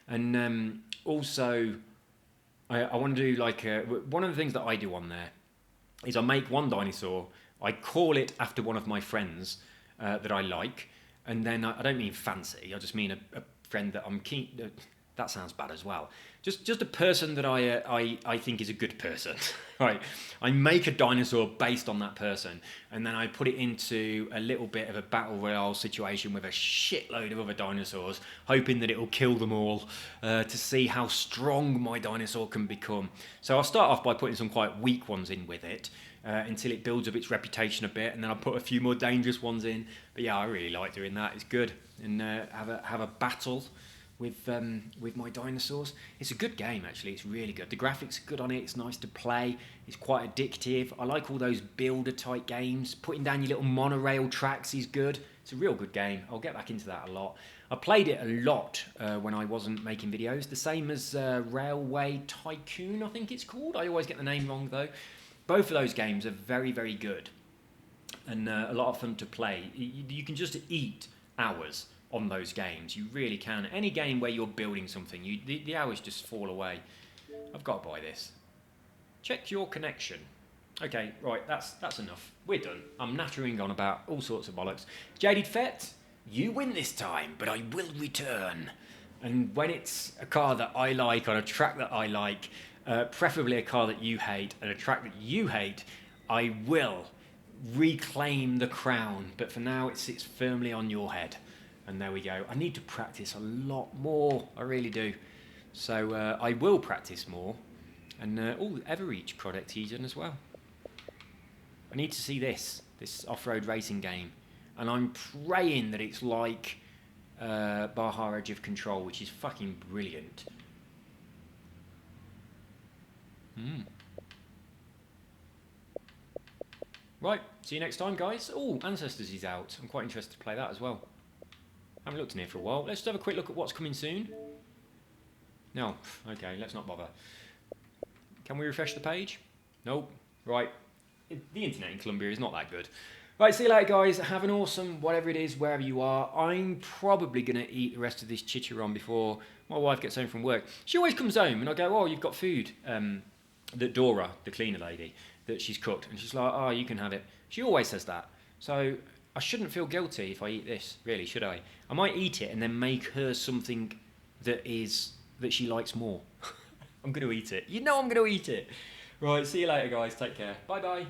And also, I want to do like one of the things that I do on there is I make one dinosaur, I call it after one of my friends that I like, and then I don't mean fancy, I just mean a friend that I'm keen. That sounds bad as well. Just a person that I think is a good person, right? I make a dinosaur based on that person, and then I put it into a little bit of a battle royale situation with a shitload of other dinosaurs, hoping that it will kill them all to see how strong my dinosaur can become. So I'll start off by putting some quite weak ones in with it until it builds up its reputation a bit, and then I'll put a few more dangerous ones in. But yeah, I really like doing that. It's good, and have a battle with my dinosaurs. It's a good game, actually. It's really good. The graphics are good on it. It's nice to play. It's quite addictive. I like all those builder type games. Putting down your little monorail tracks is good. It's a real good game. I'll get back into that a lot. I played it a lot when I wasn't making videos. The same as Railway Tycoon, I think it's called. I always get the name wrong though. Both of those games are very, very good, and a lot of fun to play. You can just eat hours on those games. You really can. Any game where you're building something, the hours just fall away. I've got to buy this. Check your connection. Okay, right, that's enough. We're done. I'm nattering on about all sorts of bollocks. Jaded Fett, you win this time, but I will return. And when it's a car that I like on a track that I like, preferably a car that you hate and a track that you hate, I will reclaim the crown. But for now, it sits firmly on your head. And there we go. I need to practice a lot more. I really do. So I will practice more. And Everreach product he's done as well. I need to see this off-road racing game. And I'm praying that it's like Baja Edge of Control, which is fucking brilliant. Right, see you next time, guys. Oh, Ancestors is out. I'm quite interested to play that as well. I haven't looked in here for a while. Let's just have a quick look at what's coming soon. No, okay, let's not bother. Can we refresh the page? Nope. Right, the internet in Colombia is not that good. Right, see you later, guys. Have an awesome whatever it is, wherever you are. I'm probably going to eat the rest of this chicharron before my wife gets home from work. She always comes home and I go, oh, you've got food. That Dora, the cleaner lady, that she's cooked. And she's like, oh, you can have it. She always says that. So I shouldn't feel guilty if I eat this, really, should I? I might eat it and then make her something that she likes more. I'm going to eat it. You know I'm going to eat it. Right, see you later, guys. Take care. Bye-bye.